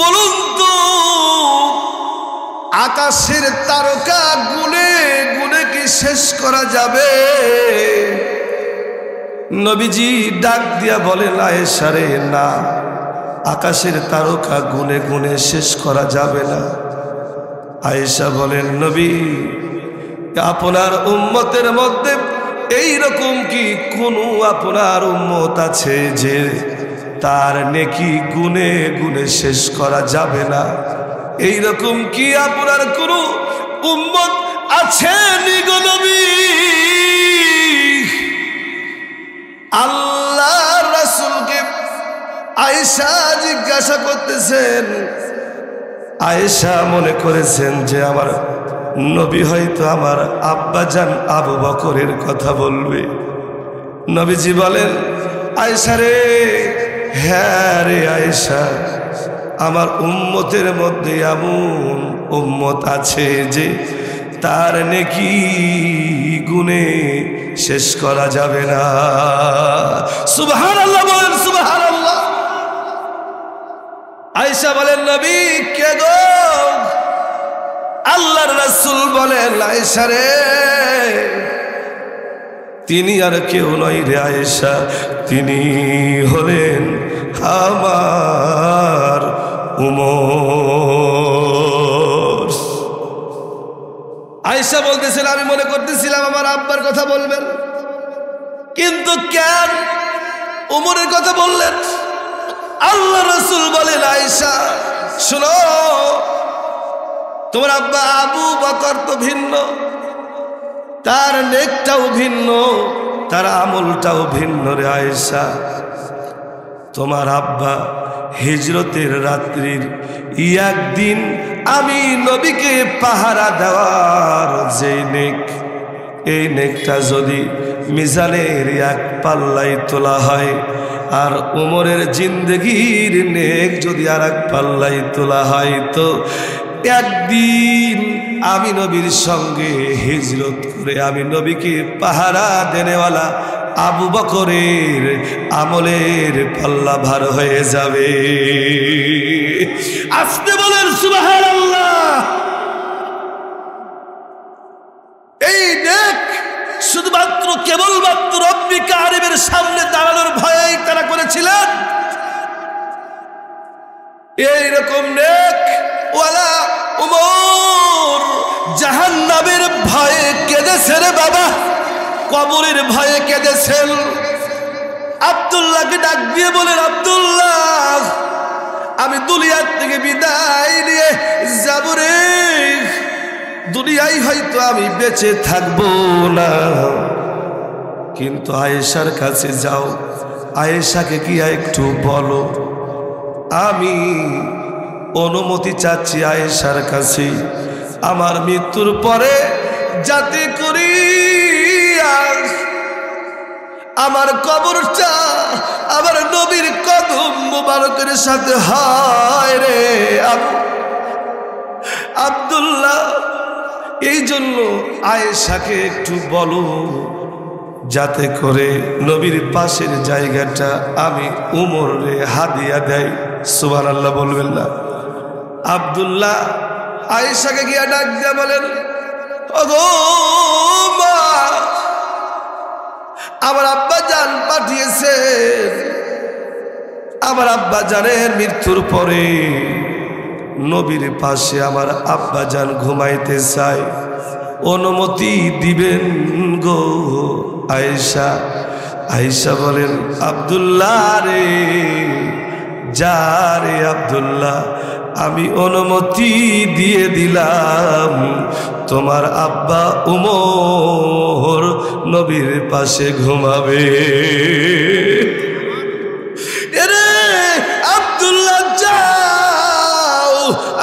বলুন তো আকাশের তারকা গুনে গুনে কি শেষ করা যাবে? নবীজি ডাক দিয়া বলেন, আয়েশা রে, না, আকাশের তারকা গুনে গুনে শেষ করা যাবে না। আয়েশা বলেন, নবী, আপনার উম্মতের মধ্যে এই রকম কি কোন আপনার উম্মত আছে যে তার নেকি গুনে গুনে শেষ করা যাবে না? এই রকম কি আপনার কোন উম্মত আছে নি গো নবী? আল্লাহ রাসূলকে আয়েশা জিজ্ঞাসা করতেছেন। আয়েশা মনে করেছেন যে আমার নবী হয়তো আমার আব্বাজান আবু বকরের কথা বলবে। নবীজি বলেন, আয়েশা রে, হ্যাঁ রে আয়েশা, আমার উম্মতের মধ্যে এমন উম্মত আছে যে তার নেকি গুনে শেষ করা যাবে না। সুবহানাল্লাহ বলেন, সুবহানাল্লাহ। আয়েশা বলেন, নবী কে গো? আল্লাহর রাসূল বলেন, আয়েশা রে, তিনি আর কেউ নয় রে আয়েশা, তিনি হলেন আমার উমর। আয়েশা বলতেছেন, আমি মনে করতেছিলাম আমার আব্বার কথা বলবেন, কিন্তু কেন উমরের কথা বললেন? আল্লাহ রাসূল বলেন, আয়েশা শুনো, তোমার আব্বা আবু বকর তো ভিন্ন, তার নেকটাও ভিন্ন, তার আমলটাও ভিন্ন রে আয়েশা। তোমার আব্বা হিজরতের রাত্রির একদিন আমি নবীকে পাহারা দেওয়ার যে নেক, এই নেকটা যদি মিজানের এক পাল্লায় তোলা হয়, আর উমরের জিন্দগির নেক যদি আর এক পাল্লায় তোলা হয়, তো একদিন আমি নবীর সঙ্গে হিজরত করে আমি নবীকে পাহারা দেনেওয়ালা আবু বকরের আমলের পাল্লা ভার হয়ে যাবে। আসতে বলেন সুবহানাল্লাহ। এই দেখ শুধুমাত্র কেবলমাত্র রব্বি কারিমের সামনে দাঁড়ানোর ভয়েই তারা করেছিলেন। এইরকম নেক ওয়ালা উমর জাহান্নামের ভয়ে কেঁদেছে রে বাবা, কবরের ভয়ে কেঁদেছেন। আব্দুল্লাহকে ডাক দিয়ে বলেন, আব্দুল্লাহ আমি দুনিয়ার থেকে বিদায় নিয়ে যাব রে, দুনিয়ায় হয়তো আমি বেঁচে থাকবো না, কিন্তু আয়েশার কাছে যাও, আয়েশাকে কি একটু বলো আমি অনুমতি চাচ্ছি আয়েশার কাছে আমার মৃত্যুর পরে যাতে করি আমার কবরটা আমার নবীর কদম মুবারকের সাথে হয় রে। আব্দুল্লাহ এই জন্য আয়েশাকে একটু বলো যাতে করে নবীর পাশের জায়গাটা আমি উমরে হাদিয়া দেয়। সুবহানাল্লাহ বলবেন না? আব্দুল্লাহ আয়েশাকে গিয়া ডাক দিয়া বলেন, ওগো মা, আমার আব্বা জান পাঠিয়েছেন, আমার আব্বা জানের মৃত্যুর পরে নবীর পাশে আমার আব্বা জান ঘুমাইতে চায়, অনুমতি দিবেন গো আয়েশা। আয়েশা বলেন, আব্দুল্লাহ রে যা রে আব্দুল্লাহ, আমি অনুমতি দিয়ে দিলাম, তোমার আব্বা উমর নবীর পাশে ঘুমাবে। এরে আব্দুল্লাহ যাও,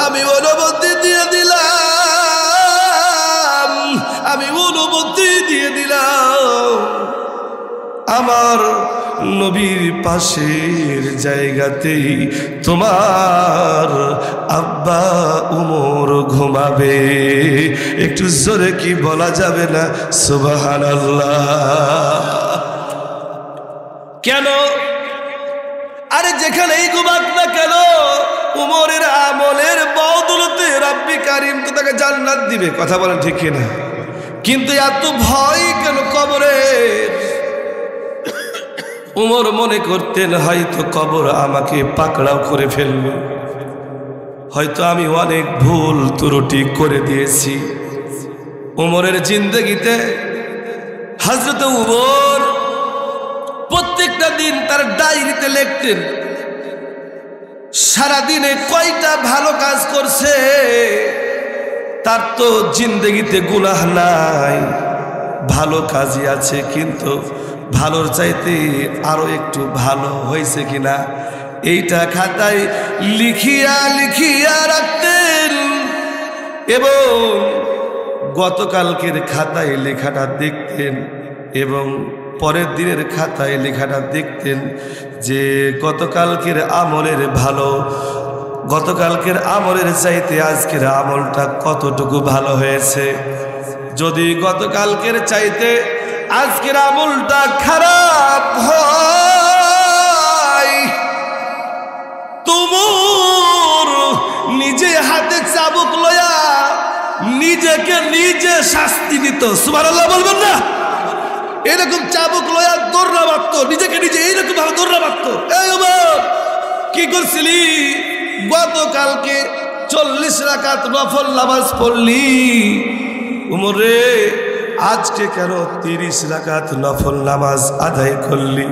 আমি অনুমতি দিয়ে দিলাম, আমি অনুমতি দিয়ে দিলাম, আমার নবীর পাশের জায়গাতেই তোমার আব্বা উমর ঘুমাবে। একটু জোরে কি বলা যাবে না সুবহানাল্লাহ? কেন? আরে যেখানেই ঘুমাক না কেন উমরের আমলের বদৌলতে রব্বি কারিম তো তাকে জান্নাত দিবে। কথা বলেন ঠিক কিনা? কিন্তু এত ভয় কেন কবরের? উমর মনে করতেন হয়তো কবর আমাকে পাকড়াও করে ফেলবে, হয়তো আমি অনেক ভুল ত্রুটি করে দিয়েছি। উমরের জিন্দেগিতে হযরত উমর প্রত্যেকটা দিন তার ডায়েরিতে লিখতেন সারাদিনে কয়টা ভালো কাজ করছে। তার তো জিন্দেগিতে গুনাহ নাই, ভালো কাজই আছে, কিন্তু ভালোর চাইতে আরো একটু ভালো হয়েছে কিনা এইটা খাতায় লিখিয়া লিখিয়া রাখতেন, এবং গতকালকের খাতায় লেখাটা দেখতেন এবং পরের দিনের খাতায় লেখাটা দেখতেন যে গতকালকের আমলের ভালো, গতকালকের আমলের চাইতে আজকের আমলটা কতটুকু ভালো হয়েছে। যদি গতকালকের চাইতে আজকের আমলটা খারাপ হয়, তোমার নিজে হাতে চাবুক লয়া নিজেকে নিজে শাস্তি দিত। সুবহানাল্লাহ বলবেন না? এরকম চাবুক লয়া দৌড়া মারত, নিজেকে নিজে এইরকম ভাবে দৌড়া মারত। এই ওমর কি করছিলি? গতকালকে 40 রাকাত নফল নামাজ পড়লি, উমর রে আজকে কেন 30 রাকাত নফল নামাজ আদায় করলি,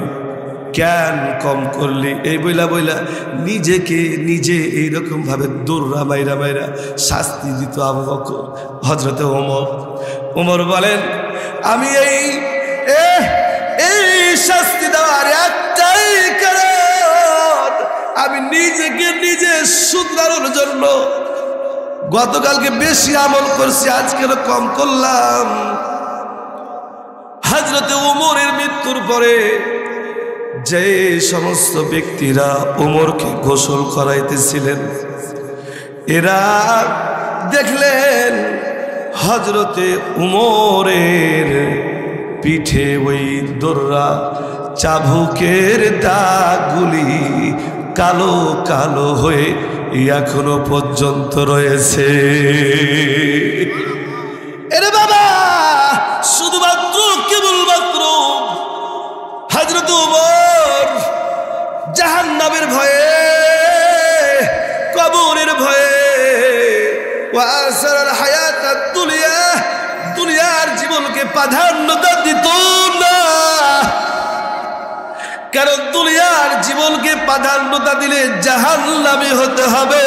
কেন কম করলি? এই বইলা বইলা নিজেকে নিজে এইরকম ভাবে দৌড়া মাইরা মাইরা শাস্তি দিত আবু বকর, হযরতে ওমর। ওমর বলেন, আমি এই শাস্তি দেওয়ার একটাই কারণ, আমি নিজেকে নিজে শুধরানোর জন্য গতকালকে বেশি আমল করছি, আজকে কম করলাম। হযরতে ওমরের মৃত্যুর পরে যে সমস্ত ব্যক্তিরা ওমরকে গোসল করাইতেছিলেন, এরা দেখলেন হযরতে উমরের পিঠে ওই দোররা চাবুকের দাগগুলি কালো কালো হয়ে এখনো পর্যন্ত রয়েছে। এরে বাবা, শুধুমাত্র কেবলমাত্র হযরত উমর জাহান্নামের ভয়ে, কবরের ভয়ে, ওয়াসারাল হায়াতাদ দুনিয়া, দুনিয়ার জীবনকে প্রাধান্যতা দিত না। কারণ দুনিয়ার জীবনকে প্রাধান্যতা দিলে জাহান্নামী হতে হবে।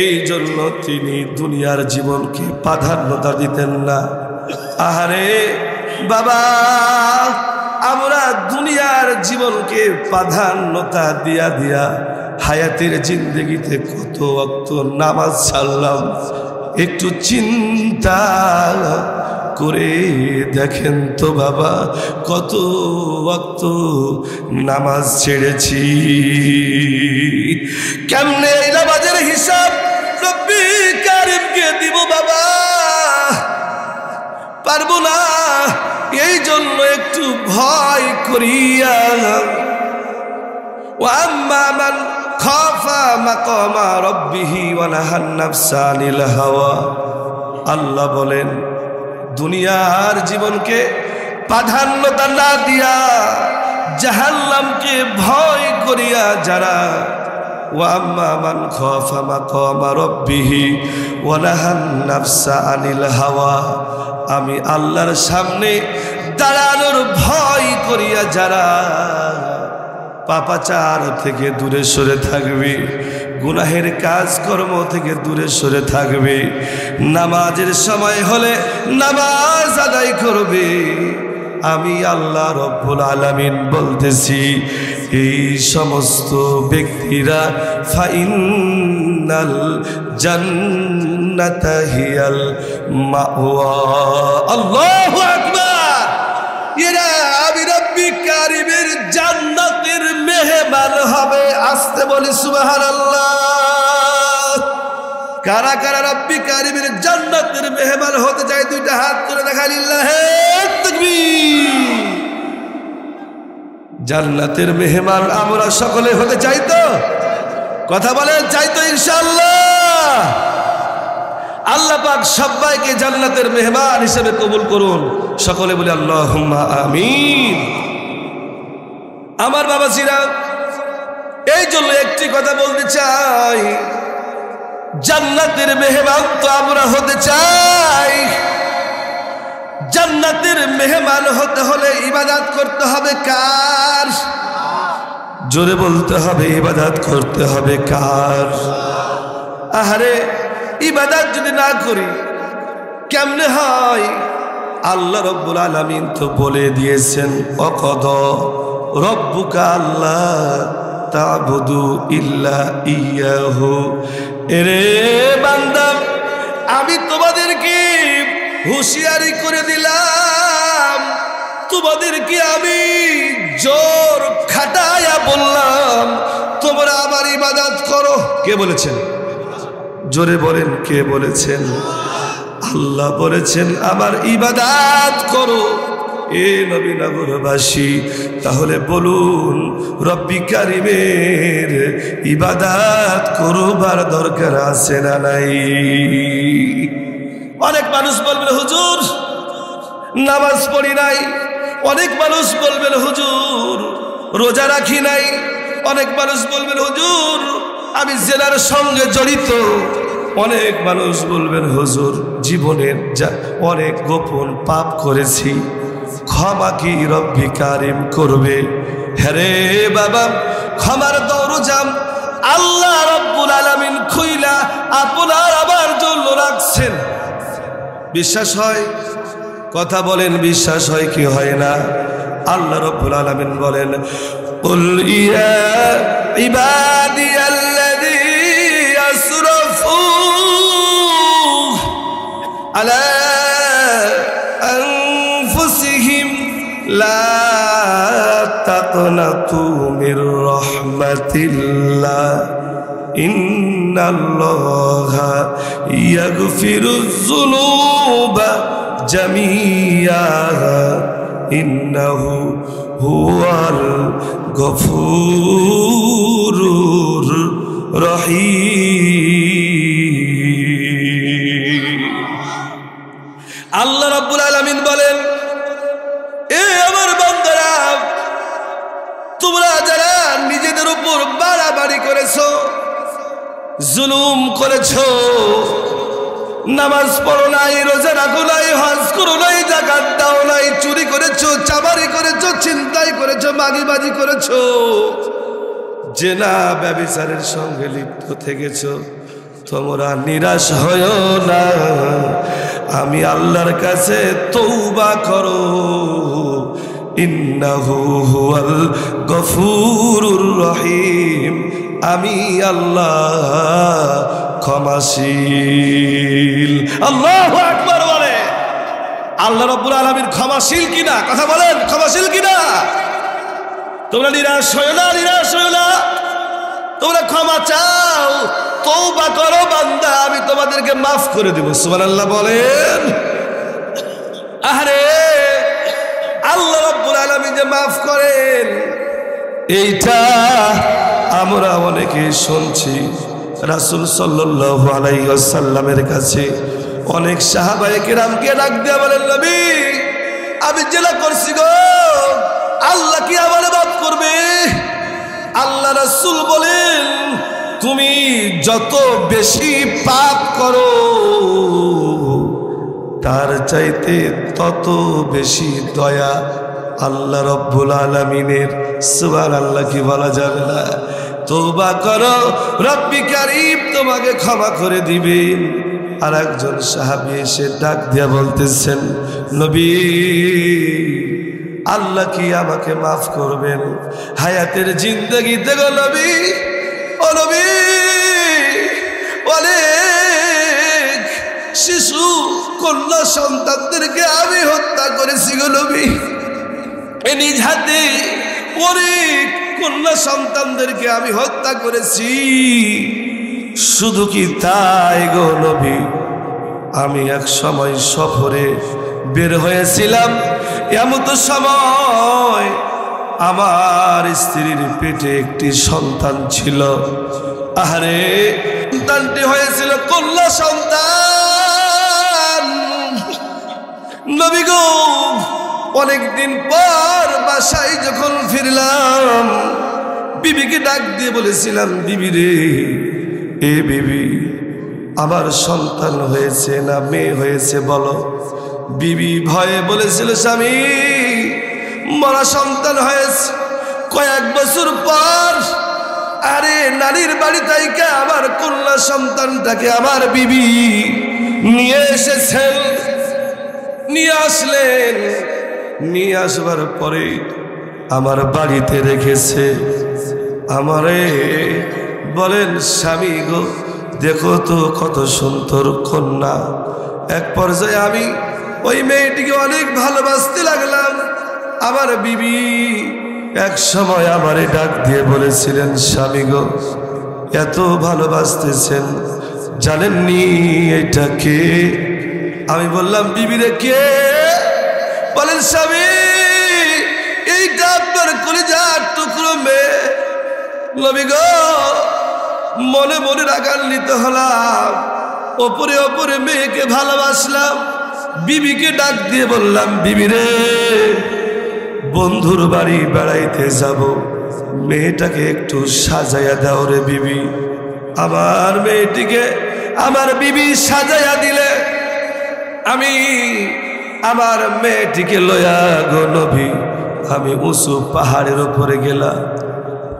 এই জন্য তিনি দুনিয়ার জীবনকে প্রাধান্যতা দিতেন না। আহারে বাবা, আমরা দুনিয়ার জীবনকে প্রাধান্যতা দিয়া দিয়া হায়াতের জিন্দেগিতে কত ওয়াক্ত নামাজ ছাড়লাম, একটু চিন্তা করে দেখেন তো বাবা, কত ওয়াক্ত নামাজ ছেড়েছি। কেমনে এই নামাজের হিসাব রব্বি কারিমকে দিব বাবা? পারবো না। এই জন্য একটু ভয় করিয়া, ওয়াম্মা মান খাফা মাকামা রাব্বিহি ওয়া নাহান নাফসা আনিল হাওয়া, আল্লাহ বলেন দুনিয়ার জীবনকে প্রাধান্যতা না দিয়া জাহান্নামকে ভয় করিয়া যারা, ওয়াম্মা মান খাফা মাকামা রাব্বিহি ওয়া নাহান নাফসা আনিল হাওয়া, আমি আল্লাহর সামনে দাঁড়ানোর ভয় করিয়া যারা পাপাচার থেকে দূরে সরে থাকবে, গুনাহের কাজকর্ম থেকে দূরে সরে থাকবে, নামাজের সময় হলে নামাজ আদায় করবে, আমি আল্লাহ রব্বুল আলামিন বলতেছি এই সমস্ত ব্যক্তিরা ফাইনাল জান্নাতা হিয়াল মাওয়া। আল্লাহু আকবার। এরা আমি রব্বি কারিমের জান্নাতের মেহমান হবে। আসতে বলি সুবহানাল্লাহ। কারা কারা রব্বি কারিমের জান্নাতের মেহমান হতে চায়? দুইটা হাত তুলে দেখা, লিল্লাহে তাকবীর। জান্নাতের মেহমান আমরা সকলে হতে চাই তো? কথা বলেন, চাই তো ইনশাআল্লাহ? আল্লাহ পাক সবাইকে জান্নাতের মেহমান হিসেবে কবুল করুন। সকলে বলি আল্লাহুম্মা আমিন। আমার বাবাজিরা, এই জন্য একটি কথা বলতে চাই, জান্নাতের মেহমান তো আমরা হতে চাই। জান্নাতের মেহমান হতে হলে ইবাদত করতে হবে কার? জোরে বলতে হবে, ইবাদত করতে হবে কার? আহারে, ইবাদত যদি না করি কেমনে হয়? আল্লাহ রব্বুল আলামিন তো বলে দিয়েছেন, ওয়াকাদ রব্বুকা আল্লা তা'বুদু ইল্লা ইয়াহু। এরে বান্দা, আমি তোমাদেরকে হুঁশিয়ারি করে দিলাম, তোমাদেরকে আমি জোর খাটায়া বললাম তোমরা আমার ইবাদত করো। কে বলেছেন? জোরে বলেন, কে বলেছেন? আল্লাহ বলেছেন আমার ইবাদত করো। এ নবী নগরবাসী, তাহলে বলুন রব্বি কারিমের ইবাদত করবার দরকার আছে না নাই? অনেক মানুষ বলবেন হুজুর নামাজ পড়ি নাই, অনেক মানুষ বলবেন হুজুর রোজা রাখি নাই, অনেক মানুষ বলবেন হুজুর আমি জেনার সঙ্গে জড়িত, অনেক মানুষ বলবেন হুজুর জীবনের অনেক গোপন পাপ করেছি, ক্ষমা কি রব্বি কারিম করবে? হ্যারে বাবা, ক্ষমার দরজা আল্লাহ রব্বুল আলামিন খুইলা আপনার আমার জন্য রাখছেন। বিশ্বাস হয়? কথা বলেন, বিশ্বাস হয় কি হয় না? আল্লাহ রব্বুল আলামিন বলেন, কুল ইয়া ইবাদিয়াল্লাযী আসরাফু আলা আনফুসিহিম লা তাকনাতু মির রাহমাতিল্লাহ ইন্নাল্লাহা ইয়াগফিরুয যুনুবা জামিয়া ইন্নাহু হুয়াল গফুরুর রহিম। আল্লাহ রাব্বুল আলামিন বলেন, এ আমার বান্দারা, তোমরা যারা নিজেদের উপর বাড়াবাড়ি করেছো, জুলুম করেছো, নামাজ পড়ো নাই, রোজা রাখো নাই, হজ করো নাই, যাকাত দাও নাই, চুরি করেছো, চামারি করেছো, ছিনতাই করেছো, মাগিবাজি করেছো, জেনা ব্যভিচারের সঙ্গে লিপ্ত থেকেছো, তোমরা নিরাশ হয়ো না। আমি আল্লাহর কাছে তওবা করো, ইন্নাহু হুয়াল গফুরুর রহিম। আমি আল্লাহ ক্ষমাশীল। আল্লাহু আকবার বলে। আল্লাহ রাব্বুল আলামিন ক্ষমাশীল কিনা? কথা বলেন, ক্ষমাশীল কিনা? তোমরা নিরাশ হয়ো না, নিরাশ হয়ো না, তোমরা ক্ষমা চাও, তওবা করো বান্দা, আমি তোমাদেরকে মাফ করে দেব। সুবহানাল্লাহ বলেন। আরে আল্লাহ রাব্বুল আলামিন যে মাফ করেন, এইটা আমরা অনেকে শুনছি। রাসূল সাল্লাল্লাহু আলাইহি ওয়াসাল্লামের কাছে অনেক সাহাবায়ে কেরামকে ডাক দিয়ে বলেন, নবী আমি জেনা করছি গো, আল্লাহ কি আমারে মাফ করবে? আল্লাহ রাসূল বলেন, তুমি যত বেশি পাপ করো তার চাইতে তত বেশি দয়া আল্লাহ রব্বুল আলামিনের। সুবহানাল্লাহ কি বলা যাবে না? তওবা করো, রব্বি কারীম তোমাকে ক্ষমা করে দিবেন। আর একজন সাহাবী এসে ডাক দিয়া বলতেছেন, নবী আল্লাহ কি আমাকে মাফ করবেন? হায়াতের জিন্দেগিতে গো নবী, ও নবী, অনেক শিশু কন্যা সন্তানদেরকে আমি হত্যা করেছি গো নবী, নিজ হাতে অনেক কন্যা সন্তানদেরকে আমি হত্যা করেছি। শুধু কি তাই গো নবী, আমি এক সময় সফরে বের হয়েছিলাম, এমন সময় আমার স্ত্রীর পেটে একটি সন্তান ছিল। আরে সন্তানটি হয়েছিল কন্যা সন্তান। নবী গো, অনেকদিন পর বাসায় যখন ফিরলাম, বিবিকে ডাক দিয়ে বলেছিলাম, বিবি রে, এ বিবি, আমার সন্তান হয়েছে না মেয়ে হয়েছে বলো? বিবি ভয়ে বলেছিল, স্বামী মরা সন্তান হয়েছে। কয়েক বছর পর আরে নারীর বাড়ি থেকে আমার কন্যা সন্তানটাকে আমার বিবি নিয়ে এসেছেন, নিয়ে আসলেন। নিয়ে আসবার পরে আমার বাড়িতে রেখেছে। আমারে বলেন, স্বামী গো দেখো তো কত সুন্দর কন্যা। এক পর্যায়ে আমি ওই মেয়েটিকে অনেক ভালোবাসতে লাগলাম। আমার বিবি এক সময় আমারে ডাক দিয়ে বলেছিলেন, স্বামী গো এত ভালোবাসতেছেন, জানেননি এটা কে? আমি বললাম, বিবিরে কে? বলেন, স্বামী এইটা আপনার কলিজার টুকরো মেয়ে। নবী গো, মনে মনে রাগান্বিত হলাম, ওপরে ওপরে মেয়েকে ভালোবাসলাম। বিবিকে ডাক দিয়ে বললাম, বিবি রে, বন্ধুর বাড়ি বেড়াইতে যাব, মেয়েটাকে একটু সাজাইয়া দাও রে বিবি। আমার মেয়েটিকে আমার বিবি সাজাইয়া দিলে আমি আমার মেয়েটিকে লয়া গো নবী আমি উঁচু পাহাড়ের উপরে গেলাম।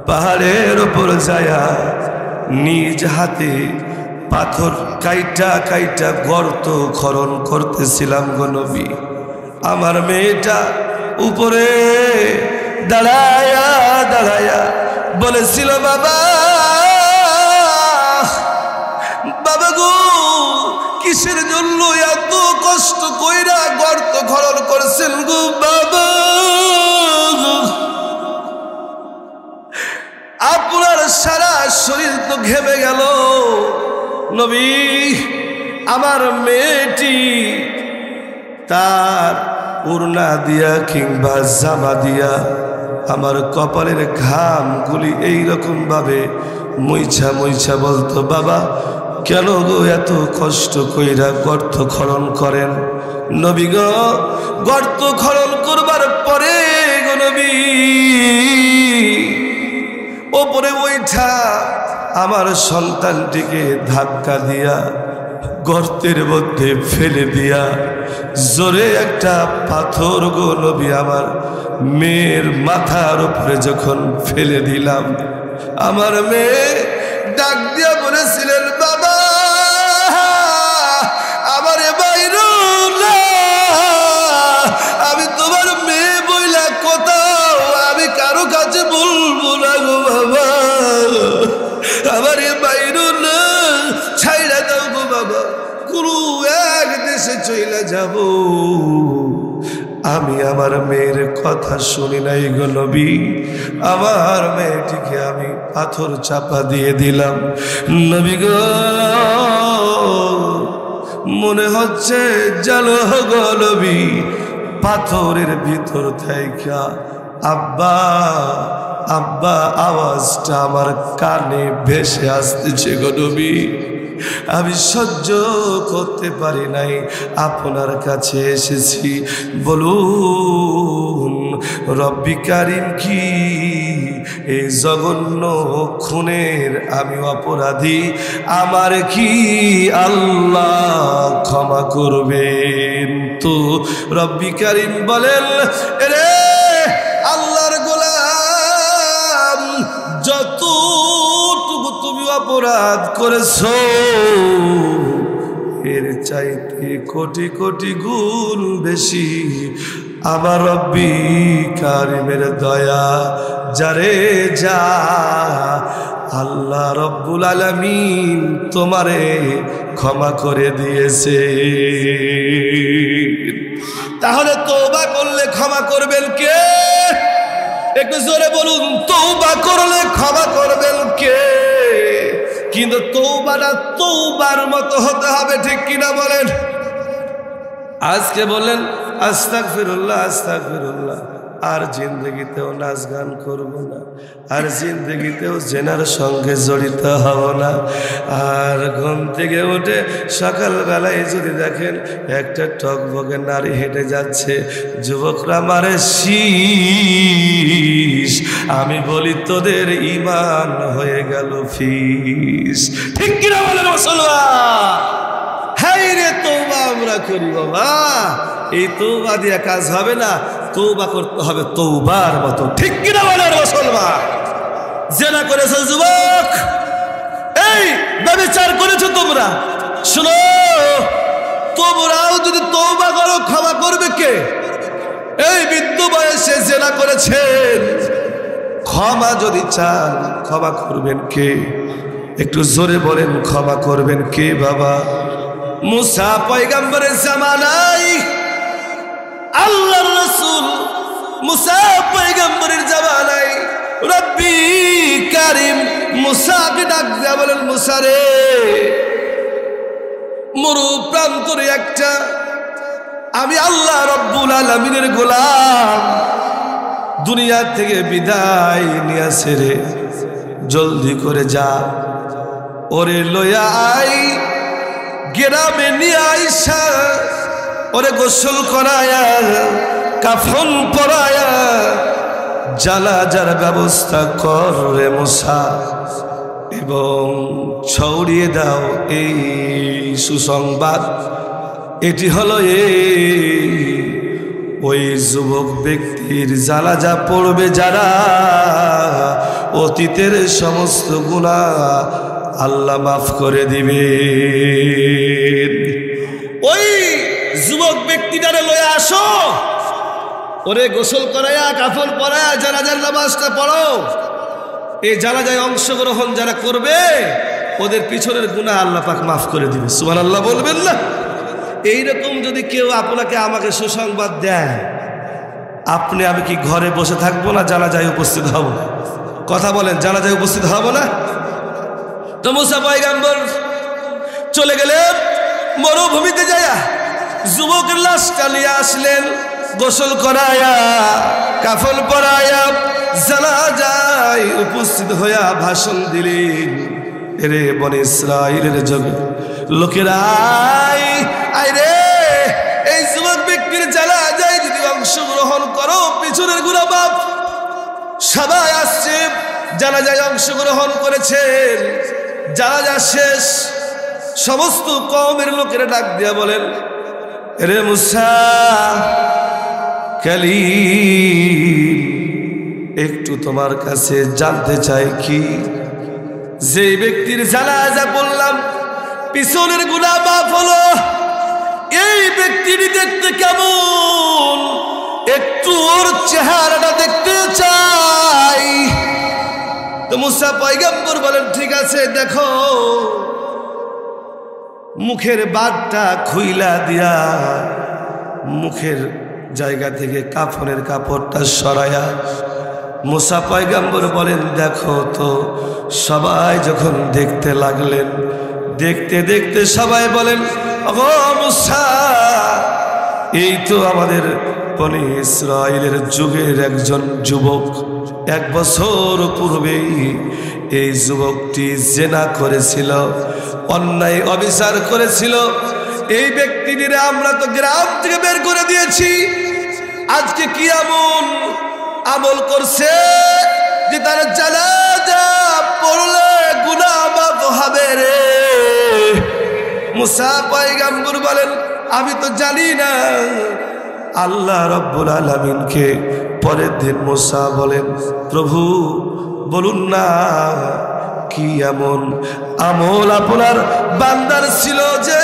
পাহাড়ের উপর যায়া নিজ হাতে পাথর কাইটা কাইটা গর্ত খনন করতেছিলাম গো নবী। আমার মেয়েটা উপরে দাঁড়ায়া দাঁড়ায়া বলেছিল, বাবা বাবা গো, কিসের জন্য এত কষ্ট কইরা গর্ত খনন করছেন গো বাবা? আপনার সারা শরীর তো ঘেমে গেল। নবী, আমার মেয়েটি তার ওড়না দিয়া কিংবা জামা দিয়া আমার কপালের ঘামগুলি এইরকম ভাবে মুইছা মুইছা বলতো, বাবা কেন গো এত কষ্ট কইরা গর্ত খনন করেন? নবী গো, গর্ত খনন করবার পরে গো নবী ওপরে ওইঠা আমার সন্তানটিকে ধাক্কা দিয়া গর্তের মধ্যে ফেলে দিয়া জোরে একটা পাথর গো নবী আমার মেয়ের মাথার উপরে যখন ফেলে দিলাম, আমার মেয়ে ডাক দিয়া বলেছিলেন, বাবা আমারে বাইরো না, আমি তোমার মেয়ে বইলা কোথাও আমি কারো কাছে বলবো না গো বাবা, আমারে বাইরো না, ছাইড়া দাও গো বাবা, কোনো এক দেশে চইলা যাব। আমি আমার মেয়ের কথা শুনি নাই গো নবী, আমার মেয়েটিকে আমি পাথর চাপা দিয়ে দিলাম। নবী গো, মনে হচ্ছে জানো গো নবী, পাথরের ভিতর থেকে আব্বা আব্বা আওয়াজটা আমার কানে ভেসে আসতেছে গো নবী। আমি সহ্য করতে পারি নাই, আপনার কাছে এসেছি। বলুন রব্বি কারিম কি এই জঘন্য খুনের আমি অপরাধী, আমার কি আল্লাহ ক্ষমা করবেন? তো রব্বি কারিম বলেন, রে আল্লাহর গোলাম, যতটুকু তুমি অপরাধ করেছো এর চাইতে কোটি কোটি গুণ বেশি আমার রব্বি কারিমের দয়া, যারে যা আল্লাহ রব্বুল আলামিন তোমারে ক্ষমা করে দিয়েছে। তাহলে তওবা করলে ক্ষমা করবেন কে? একটু জোরে বলুন, তওবা করলে ক্ষমা করবেন কে? কিন্তু তওবাটা তওবার মতো হতে হবে, ঠিক কিনা বলেন? আজকে বলেন আস্তাগফিরুল্লাহ আস্তাগফিরুল্লাহ, আর জিন্দগিতেও নাচ গান করব না, আর জিন্দগিতেও জেনার সঙ্গে জড়িত হব না। আর ঘুম থেকে উঠে সকালবেলায় যদি দেখেন একটা টকবকে নারী হেঁটে যাচ্ছে, যুবকরা মারে শীষ, আমি বলি তোদের ঈমান হয়ে গেল ফিস। ঠিক কিনা বলেন মুসলমান? হাই রে, তওবা আমরা করি বাবা, এই তওবা দিয়ে কাজ হবে না, তওবা করতে হবে তওবার মতো। ঠিক কিনা বলেন মুসলমান? জেনা করেছো যুবক, এই ব্যভিচার করেছো তোমরা, শুনো, তোমরাও যদি তওবা করো ক্ষমা করবে কে? এই বৃদ্ধ বয়সে জেনা করেছেন, ক্ষমা যদি চান ক্ষমা করবেন কে? একটু জোরে বলেন, ক্ষমা করবেন কে বাবা? মুসা পয়গম্বরের জামানায় আল্লাহর রাসূল মুসা পয়গম্বরের জামানায় রব্বি কারিম মুসাকে ডাক দিয়া বলেন, মুসা রে, মরু প্রান্তরে একটা আমি আল্লাহ রব্বুল আলামিনের গোলাম দুনিয়া থেকে বিদায় নিয়েছে রে, জলদি করে যা, ওরে লয়া আই গ্রামে নিয়ে আইসা ওরে গোসল করায়া কাফন পরায়া জানাজার ব্যবস্থা কর রে মুসা, এবং ছড়িয়ে দাও এই সুসংবাদ। এটি হলো ওই যুবক ব্যক্তির জানাজা পড়বে যারা অতীতের সমস্ত গুনাহ আল্লাহ মাফ করে দিবে। ওই যুবক ব্যক্তিটারে লয়ে আসো, ওরে গোসল করায়া কাফন পরায়া জানাজার নামাজটা পড়ো। এই জানাজায় অংশগ্রহণ যারা করবে ওদের পিছনের গুনাহ আল্লাহ পাক মাফ করে দিবে। সুবহানাল্লাহ বলবেন না? এইরকম যদি কেউ আপনাকে আমাকে সুসংবাদ দেয়, আপনি আমি কি ঘরে বসে থাকবো না? জানাজায় উপস্থিত হব? কথা বলেন, জানাজায় উপস্থিত হব না? তো মুসা পয়গম্বর চলে গেলেন মরুভূমিতে যায়া যুবকের লাশটা নিয়ে আসলেন, গোসল করায়া কাফন পরায়া জানাজায় উপস্থিত হইয়া ভাষণ দিলেন, এরে বনে ইসরাইলের জমি লোকেরা আয় রে, এই যুবক ব্যক্তির জানাজায় যদি অংশগ্রহণ করো পিছনের গুনাহ মাফ। সবাই আসছে, জানাজায় অংশগ্রহণ করেছেন। জানাজা শেষ, সমস্ত কওমের লোকেরা ডাক দিয়া বলেন, রে মুসা কালিম, একটু তোমার কাছে জানতে চাই কি, যে ব্যক্তির জানাজা বললাম পিছনের গুনাহ মাফ হলো, এই ব্যক্তিটি দেখতে কেমন, একটু ওর চেহারাটা দেখতে চাই। তো মুসা পয়গম্বর বলেন, ঠিক আছে দেখো। মুখের বাদটা খুইলা দিয়া মুখের জায়গা থেকে কাফনের কাপড়টা সরায়া মুসা পয়গম্বর বলেন, দেখো তো। সবাই যখন দেখতে লাগলেন, দেখতে দেখতে সবাই বলেন, ও মুসা, এই তো আমাদের বনি ইসরাইলের যুগের একজন যুবক। 1 বছর পূর্বেই এই যুবকটি জেনা করেছিল, অন্যায় অবিচার করেছিল। এই ব্যক্তিটিরে আমরা তো গ্রাম থেকে বের করে দিয়েছি। আজকে কি এমন আমল করছে যে তার জানাজা পড়লে গুনাহ মাফ হবে রে? মুসা পয়গম্বর বলেন, আমি তো জানি না। আল্লাহ রব্বুল আলামিনকে পরের দিন মুসা বলেন, প্রভু বলুন না কি এমন আমল আপনার বান্দার ছিল যে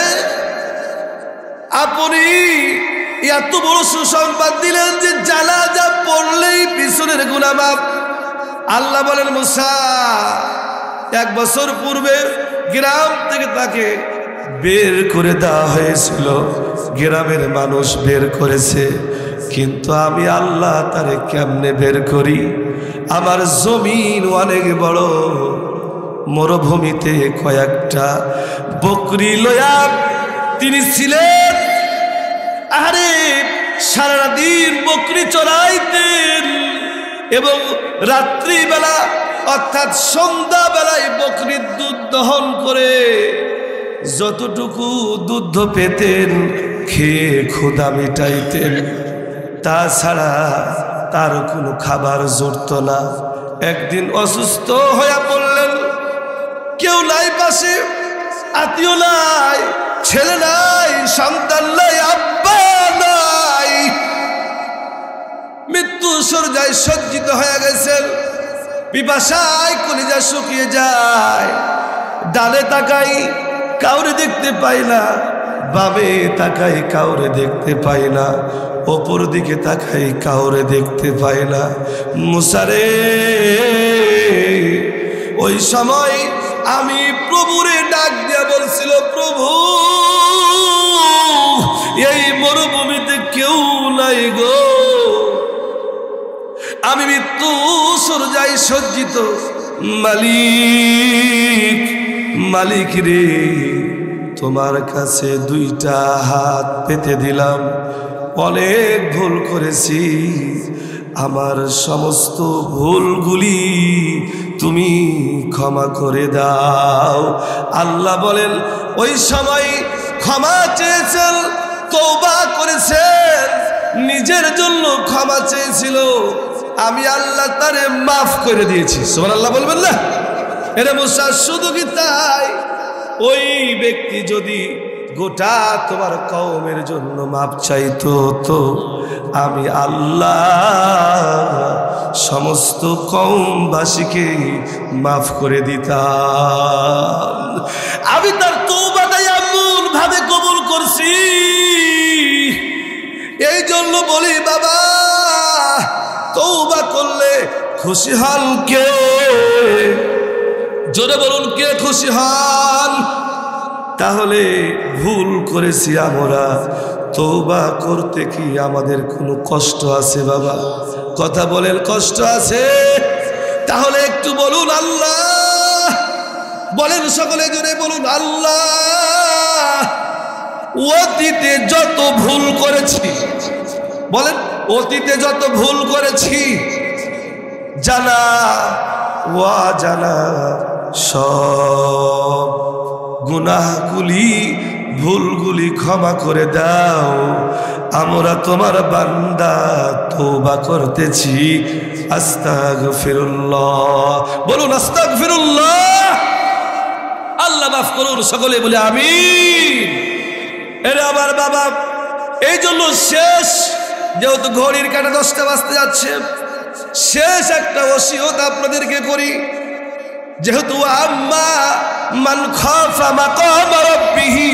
আপনি এত বড় সুসংবাদ দিলেন যে জানাজা পড়লেই পিছনের গুনাহ মাফ। আল্লাহ বলেন, মুসা 1 বছর পূর্বে গ্রাম থেকে তাকে বের করে দেওয়া হয়েছিল, গ্রামের মানুষ বের করেছে, কিন্তু আমি আল্লাহ তারে কেমনে বের করি? আমার জমিন অনেক বড়, মরুভূমিতে কয়েকটা বকরি লয়া তিনি ছিলেন। আরে সারা দিন বকরি চড়াইতেন এবং রাত্রিবেলা অর্থাৎ সন্ধ্যাবেলায় বকরির দুধ দহন করে যতটুকু দুধ পেতেন খেয়ে ক্ষুধা মিটাইতেন, তাছাড়া তার কোনো খাবার জুটত না। একদিন অসুস্থ হয়ে পড়লেন, কেউ নাই পাশে, আত্মীয় নাই, ছেলে নাই, সন্তান নাই, আব্বা নাই, মৃত্যু শয্যায় সজ্জিত হয়ে গেছেন। পিপাসায় কলিজা শুকিয়ে যায়। ডানে তাকাই কাউরে দেখতে পাই না, বামে তাকাই কাউরে দেখতে পাই না, ওপর দিকে তাকাই কাউরে দেখতে পাই না। মুসারে, ওই সময় আমি প্রভুরে ডাক দিয়া বলছিল, প্রভু এই মরুভূমিতে কেউ নাই গো, আমি মৃত্যু শয্যায় সজ্জিত। মালিক, মালিক রে, তোমার কাছে 2টা হাত পেতে দিলাম, অনেক ভুল করেছি, আমার সমস্ত ভুলগুলি তুমি ক্ষমা করে দাও। আল্লাহ বলেন, ওই সময় ক্ষমা চেয়েছেন, তওবা করেছেন, নিজের জন্য ক্ষমা চেয়েছিল, আমি আল্লাহ তারে মাফ করে দিয়েছি। সুবহানাল্লাহ বলবেন না? এরে মুসা, শুধু কি তাই? ওই ব্যক্তি যদি গোটা তোমার কওমের জন্য মাপ চাইতো, তো আমি আল্লাহ সমস্ত কওমবাসীকে মাফ করে দিতাম। আমি তার তওবাটা এমন ভাবে কবুল করছি, এই জন্য বলি বাবা, তওবা করলে খুশি হন কে? জোরে বলুন, কে খুশি হন? তাহলে ভুল করেছি আমরা, তওবা করতে কি আমাদের কোনো কষ্ট আছে বাবা? কথা বলেন, কষ্ট আছে? তাহলে একটু বলুন, আল্লাহ বলেন সকলে জোরে বলুন আল্লাহ। অতীতে যত ভুল করেছি, বলেন অতীতে যত ভুল করেছি, জানা ওয়া জানা সব গুনাহগুলি ভুলগুলি ক্ষমা করে দাও। আমরা তোমার বান্দা তওবা করতেছি। আস্তাগফিরুল্লাহ, বলুন আস্তাগফিরুল্লাহ। আল্লাহ মাফ করুন, সকলে বলে আমিন। এরে আমার বাবা, এই জন্য শেষ, যেহেতু ঘড়ির কাঁটা 10টা বাজতে যাচ্ছে, শেষ একটা ওসিয়ত আপনাদেরকে করি। যেহেতু আম্মা মান খাফা মাকাম রাব্বিহি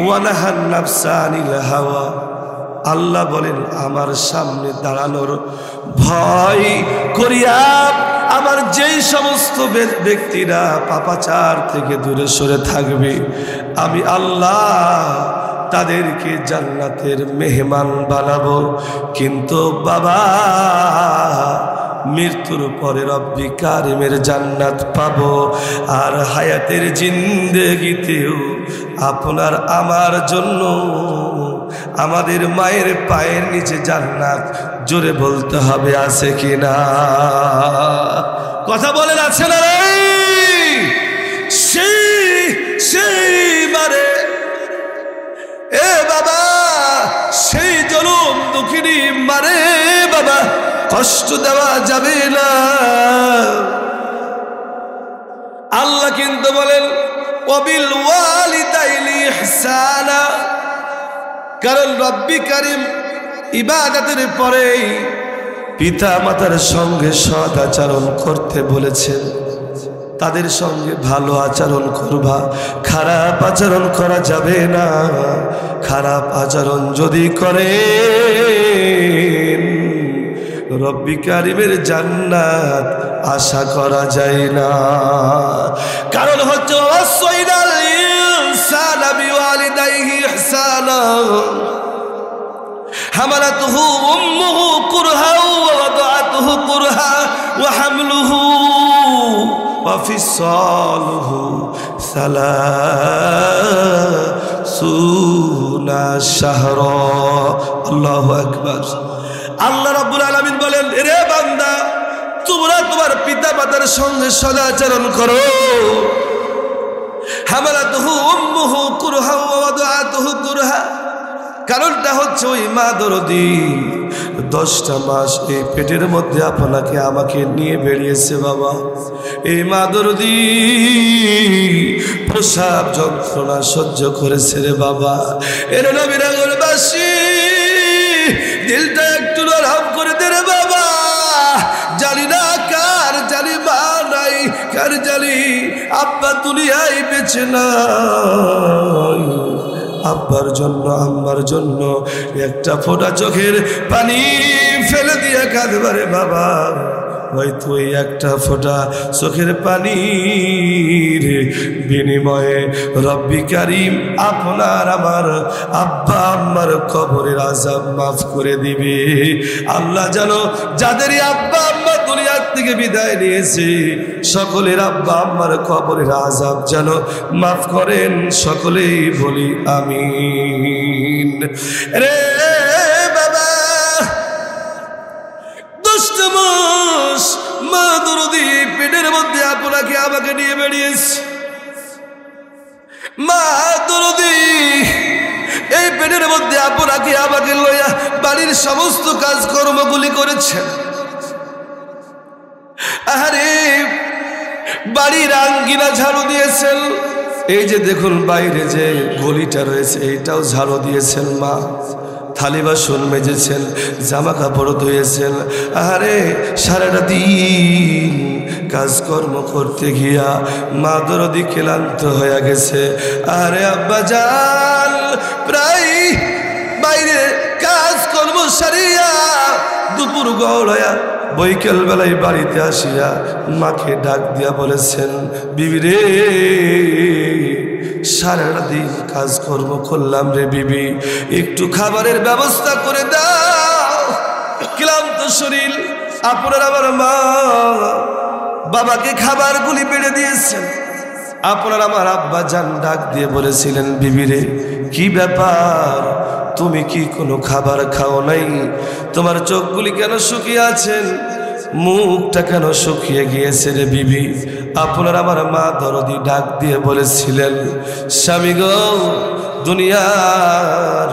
ওয়া নাহান নাফসা আনিল হাওয়া, আল্লাহ বলেন আমার সামনে দাঁড়ানোর ভয় করিয়া আমার যেই সমস্ত ব্যক্তিরা পাপাচার থেকে দূরে সরে থাকবে, আমি আল্লাহ তাদেরকে জান্নাতের মেহমান বানাবো। কিন্তু বাবা, মৃত্যুর পরে রব্বি কারিমের জান্নাত পাবো। আর হায়াতের জিন্দেগিতেও আপনার আমার জন্য আমাদের মায়ের পায়ের নিচে জান্নাত, জোরে বলতে হবে আছে কিনা? কথা বলেন আছে না? সেই বারে এ বাবা, সেই জলম দুঃখিনী মারে বাবা কষ্ট দেওয়া যাবে না। আল্লাহ কিন্তু বলেন ওয়াবিল ওয়ালিদাইনি ইহসানা, কারণ রব্বি কারিম ইবাদতের পরে পিতা মাতার সঙ্গে সৎ আচরণ করতে বলেছেন। তাদের সঙ্গে ভালো আচরণ করবা, খারাপ আচরণ করা যাবে না। খারাপ আচরণ যদি করে রব্বি কারিমের জান্নাত আশা করা যায় না। কারণ হচ্ছে ওয়াসাইনাল ইনসানা বিওয়ালিদাইহি ইহসানা হামালাতুহু উম্মুহু কুরহা ওয়া ওয়াদাতুহু কুরহা ওয়া হামলুহু ওয়া ফিসালুহু সালাসুনা শাহরা। আল্লাহু আকবার। আল্লাহ রাব্বুল আলামিন বলেন, রে বান্দা, তোমরা তোমার পিতা মাতার সঙ্গে সদাচরণ করো। হামালাতুহু উম্মুহু কুরহা ওয়া ওয়াদাতুহু কুরহা, কারণটা হচ্ছে ওই মা দরদি 10টা মাস এই পেটের মধ্যে আপনাকে আমাকে নিয়ে বেরিয়েছে বাবা। এই মা দরদি প্রসাব যন্ত্রণা সহ্য করেছে রে বাবা। এর নবীরাগরবাসী দিলটা একটু নরম করে দে রে বাবা। জানি না কার জানি মা নাই, কার জানি আব্বা দুনিয়ায় বেঁচে নাই। আব্বার জন্য আম্মার জন্য একটা ফোঁটা চোখের পানি ফেলে দিয়ে কাঁদবে রে বাবা। হয়তো এই একটা ফোঁটা চোখের পানির বিনিময়ে রব্বি কারিম আপনার আমার আব্বা আম্মার কবরের আযাব মাফ করে দিবে। আল্লাহ জানো যাদেরই আব্বা আম্মা দুনিয়ার থেকে বিদায় নিয়েছে, সকলের আব্বা আম্মার কবরের আযাব যেন মাফ করেন। সকলেই বলি আমিন। রে বাবা, 10টা মাস মা দরদি পেটের মধ্যে আপনাকে আমাকে নিয়ে বেরিয়েছে। মা দরদি এই পেটের মধ্যে আপনাকে আমাকে লইয়া বাড়ির সমস্ত কাজকর্মগুলি করেছেন। আরে বাড়ির আঙ্গিনা ঝাড়ু দিয়েছেন, এই যে দেখুন বাইরে যে গলিটা রয়েছে এইটাও ঝাড়ু দিয়েছেন মা। থালি বাসন মেজেছেন, জামা কাপড় ধুয়েছেন। আরে সারাটা দিন কাজকর্ম করতে গিয়া মা দরদি ক্লান্ত হয়ে গেছে। আরে আব্বা জান প্রায় বাইরে কাজকর্ম সারিয়া দুপুর গড়ায়া বৈকাল বেলায় বাড়িতে আসিয়া মাকে ডাক দিয়া বলেছেন, বিবি রে সারাটা দিন কাজকর্ম করলাম রে বিবি, একটু খাবারের ব্যবস্থা করে দাও। ক্লান্ত শরীর আপনার আমার মা বাবাকে খাবারগুলি বেড়ে দিয়েছেন। আপনার আমার আব্বা জান ডাক দিয়ে বলেছিলেন, বিবিরে কি ব্যাপার, তুমি কি কোনো খাবার খাও নাই? তোমার চোখগুলি কেন শুকিয়ে আছেন, মুখটা কেন শুকিয়ে গিয়েছে রে বিবি? আপনার আমার মা দরদি ডাক দিয়ে বলেছিলেন, স্বামী গো, দুনিয়ার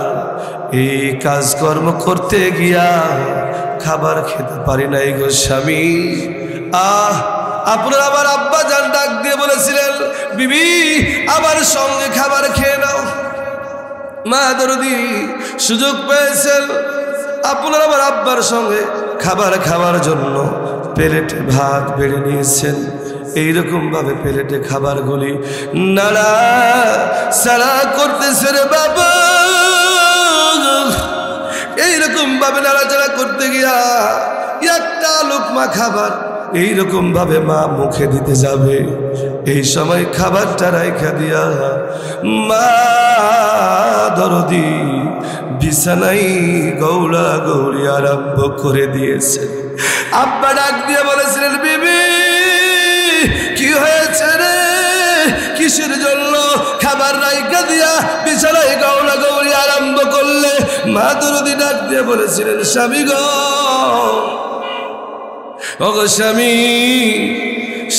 এই কাজকর্ম করতে গিয়া খাবার খেতে পারি নাই গো স্বামী। আপনার আমার আব্বা জান ডাক দিয়ে বলেছিলেন, বিবি আমার সঙ্গে খাবার খেয়ে নাও। মা দরদি সুযোগ পেয়েছেন আপনার আমার আব্বার সঙ্গে খাবার খাওয়ার জন্য প্লেটে ভাত বেড়ে নিয়েছেন। এইরকম ভাবে প্লেটে খাবারগুলি নাড়া সাড়া করতেছে রে বাবা। এইরকম ভাবে নাড়াচাড়া করতে গিয়া একটা লোকমা খাবার এইরকম ভাবে মা মুখে দিতে যাবে, এই সময় খাবারটা রাইখা দিয়া মা দরদি বিছানায় গৌলা গৌরি আরম্ভ করে দিয়েছে। আব্বা ডাক দিয়ে বলেছিলেন, বিবি কি হয়েছে রে, কিসের জন্য খাবার রাইখা দিয়া বিছানায় গৌলা গৌরি আরম্ভ করলে? মা দরদি ডাক দিয়ে বলেছিলেন, স্বামী গো, ওগো স্বামী,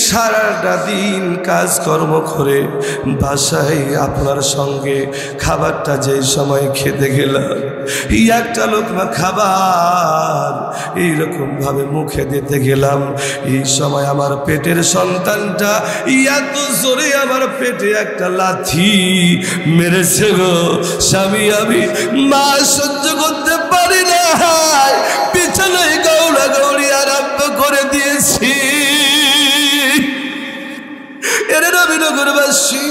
সারাটা দিন কাজকর্ম করে বাসায় আপনার সঙ্গে খাবারটা যে সময় খেতে গেলাম, একটা লোকমা খাবার এইরকম ভাবে মুখে দিতে গেলাম, এই সময় আমার পেটের সন্তানটা এত জোরে আমার পেটে একটা লাথি মেরেছে গো স্বামী। আমি মা সহ্য করতে পারি না, পিছনে গৌড়া গৌড়ি আরম্ভ করে দিয়েছি। এর নবীনগরবাসী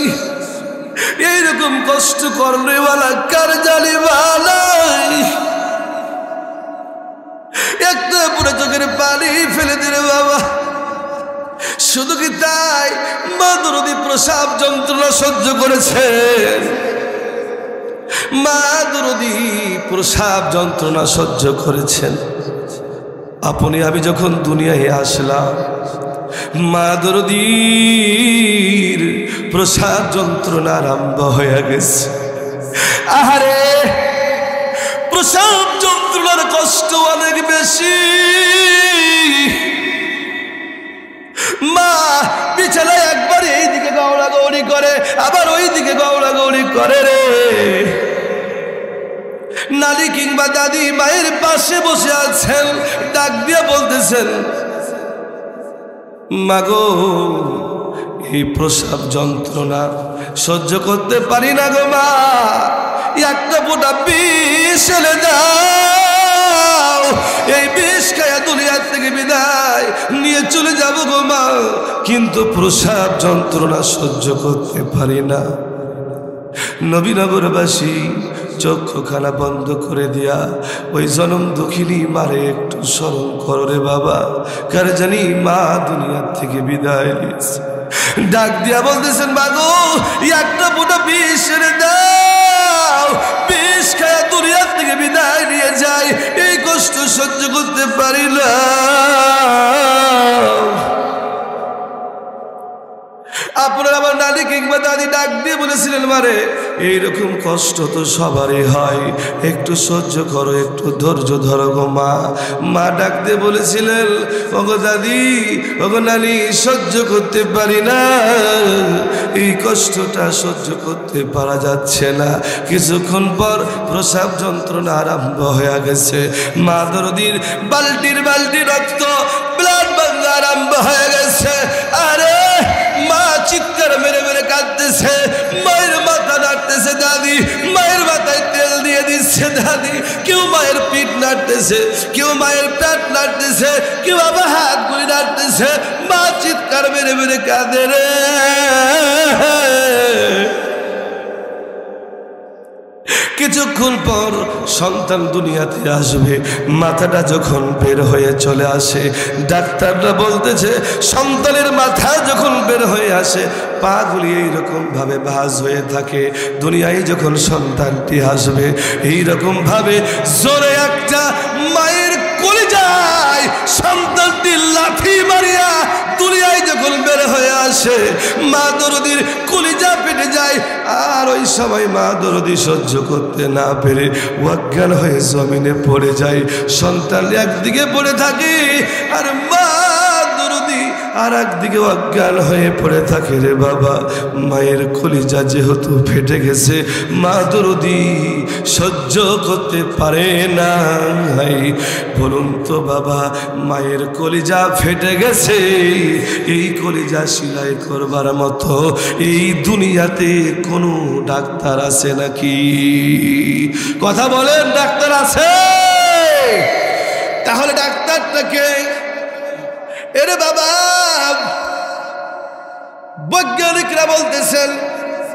এইরকম কষ্ট করলেওয়ালা কার জানিবালাই, একটা পুরো চোখের পানি ফেলে দিলে বাবা। শুধু কি তাই, মা দরদি প্রসাব যন্ত্রণা সহ্য করেছেন। মা দরদি প্রসাব যন্ত্রণা সহ্য করেছেন। আপনি আমি যখন দুনিয়ায় আসলাম, মা দরদির প্রসাব যন্ত্রণা আরম্ভ হয়ে গেছে। আহারে, প্রসাব যন্ত্রণার কষ্ট অনেক বেশি। মা বিছানায় একবার এইদিকে গৌড়া গৌড়ি করে, আবার ওই দিকে গৌড়া গৌড়ি করে রে। নানি কিংবা দাদি মায়ের পাশে বসে আছেন, ডাক দিয়ে বলতেছেন, মাগো এই প্রসাব যন্ত্রণা সহ্য করতে পারি না গো মা, একটা ফোঁটা বিষ এনে দাও, এই বিষ খায়া দুনিয়ার থেকে বিদায় নিয়ে চলে যাব গো মা, কিন্তু প্রসাব যন্ত্রণা সহ্য করতে পারি না। নবীনগরবাসী চক্ষুখানা বন্ধ করে দিয়া ওই জনম দুঃখিনী মারে একটু স্মরণ করো রে বাবা, কার জানি মা দুনিয়ার থেকে বিদায় নিয়েছে। ডাক দিয়া বলতেছেন, মাগো একটা ফোঁটা বিষ এনে দাও, বিষ খায়া দুনিয়ার থেকে বিদায় নিয়ে যায়, এই কষ্ট সহ্য করতে পারি না। আপনার আমার নানি কিংবা দাদি ডাক দিয়ে বলেছিলেন, মারে এইরকম কষ্ট তো সবারই হয়, একটু সহ্য করো, একটু ধৈর্য ধরো গো মা। মা ডাক দিয়ে বলেছিলেন, ওগো দাদি, ওগো নানি, সহ্য করতে পারি না, এই কষ্টটা সহ্য করতে পারা যাচ্ছে না। কিছুক্ষণ পর প্রসাব যন্ত্রণা আরম্ভ হয়ে গেছে। মা দরদির বালতির বালতি রক্ত ব্লাড ভাঙা আরম্ভ হয়ে গেছে। আরে মা চিৎকার মেরে মেরে কাঁদতেছে, মায়ের মাথা নাড়তেছে দাদি, মায়ের মাথায় তেল দিয়ে দিচ্ছে দাদি, কেউ মায়ের পিঠ নাড়তেছে, কেউ মায়ের পেট নাড়তেছে, কেউ আবার হাত গুলি নাড়তেছে। মা চিৎকার মেরে মেরে কাঁদে রে। কিছুক্ষণ পর সন্তান দুনিয়াতে আসবে, মাথাটা যখন বের হয়ে চলে আসে, ডাক্তাররা বলতেছে সন্তানের মাথা যখন বের হয়ে আসে, পাগুলি এইরকম ভাবে ভাঁজ হয়ে থাকে। দুনিয়ায় যখন সন্তানটি আসবে, এইরকম ভাবে জোরে একটা মায়ের কলিজায় সন্তানটি লাথি মারিয়া দুনিয়ায় যখন বের হয়ে আসে মা দরদির কলিজা ফেটে যায়। আর ওই সময় মা দরদি সহ্য করতে না পেরে অজ্ঞান হয়ে জমিনে পড়ে যায়। সন্তান একদিকে পড়ে থাকে আর মা দরদি আর একদিকে অজ্ঞান হয়ে পড়ে থাকে। রে বাবা, মায়ের কলিজা যেহেতু ফেটে গেছে মা দরদি সহ্য করতে পারে না। বলুন তো বাবা, মায়ের কলিজা ফেটে গেছে, এই কলিজা সেলাই করবার মতো এই দুনিয়াতে কোনো ডাক্তার আছে নাকি? কথা বলেন, ডাক্তার আছে? তাহলে ডাক্তারটাকে এরে বাবা, বৈজ্ঞানিকরা বলতেছেন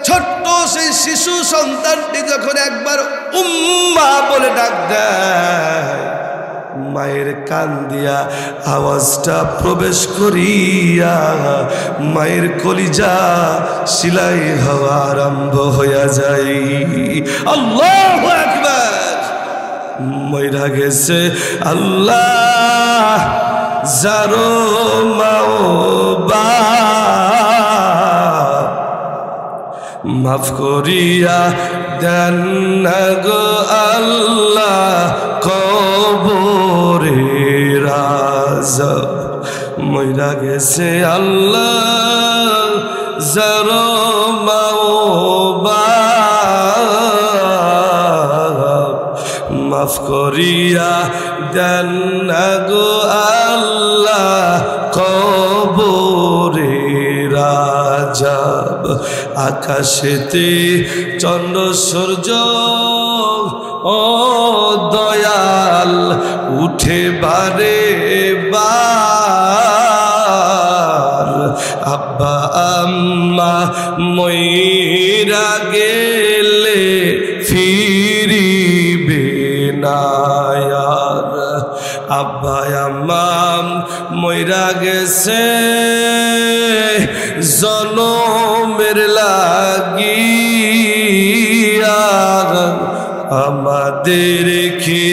ছোট্ট সেই শিশু সন্তানটি যখন একবার উম্মা বলে ডাক দেয়, মায়ের কান দিয়া আওয়াজটা প্রবেশ করিয়া মায়ের কলিজা সেলাই হওয়া আরম্ভ হইয়া যায়। আল্লাহু আকবার। মইরা গেছে আল্লাহ যারো মাও বা মাফ করিয়া দেন না গো আল্লাহ কবরে রাজব। মইরা গেছে আল্লাহ যারো মাও বা মাফ করিয়া দেন না গো আল্লাহ কবরে রাজব। আকাশেতে চন্দ্র সূর্য ও দয়াল উঠে বারে বার, আব্বা আম্মা মইরা গেলে ফিরিবে না আর। আব্বা আম্মা মইরা গেছে জনমের লাগিয়া, আমাদের রেখে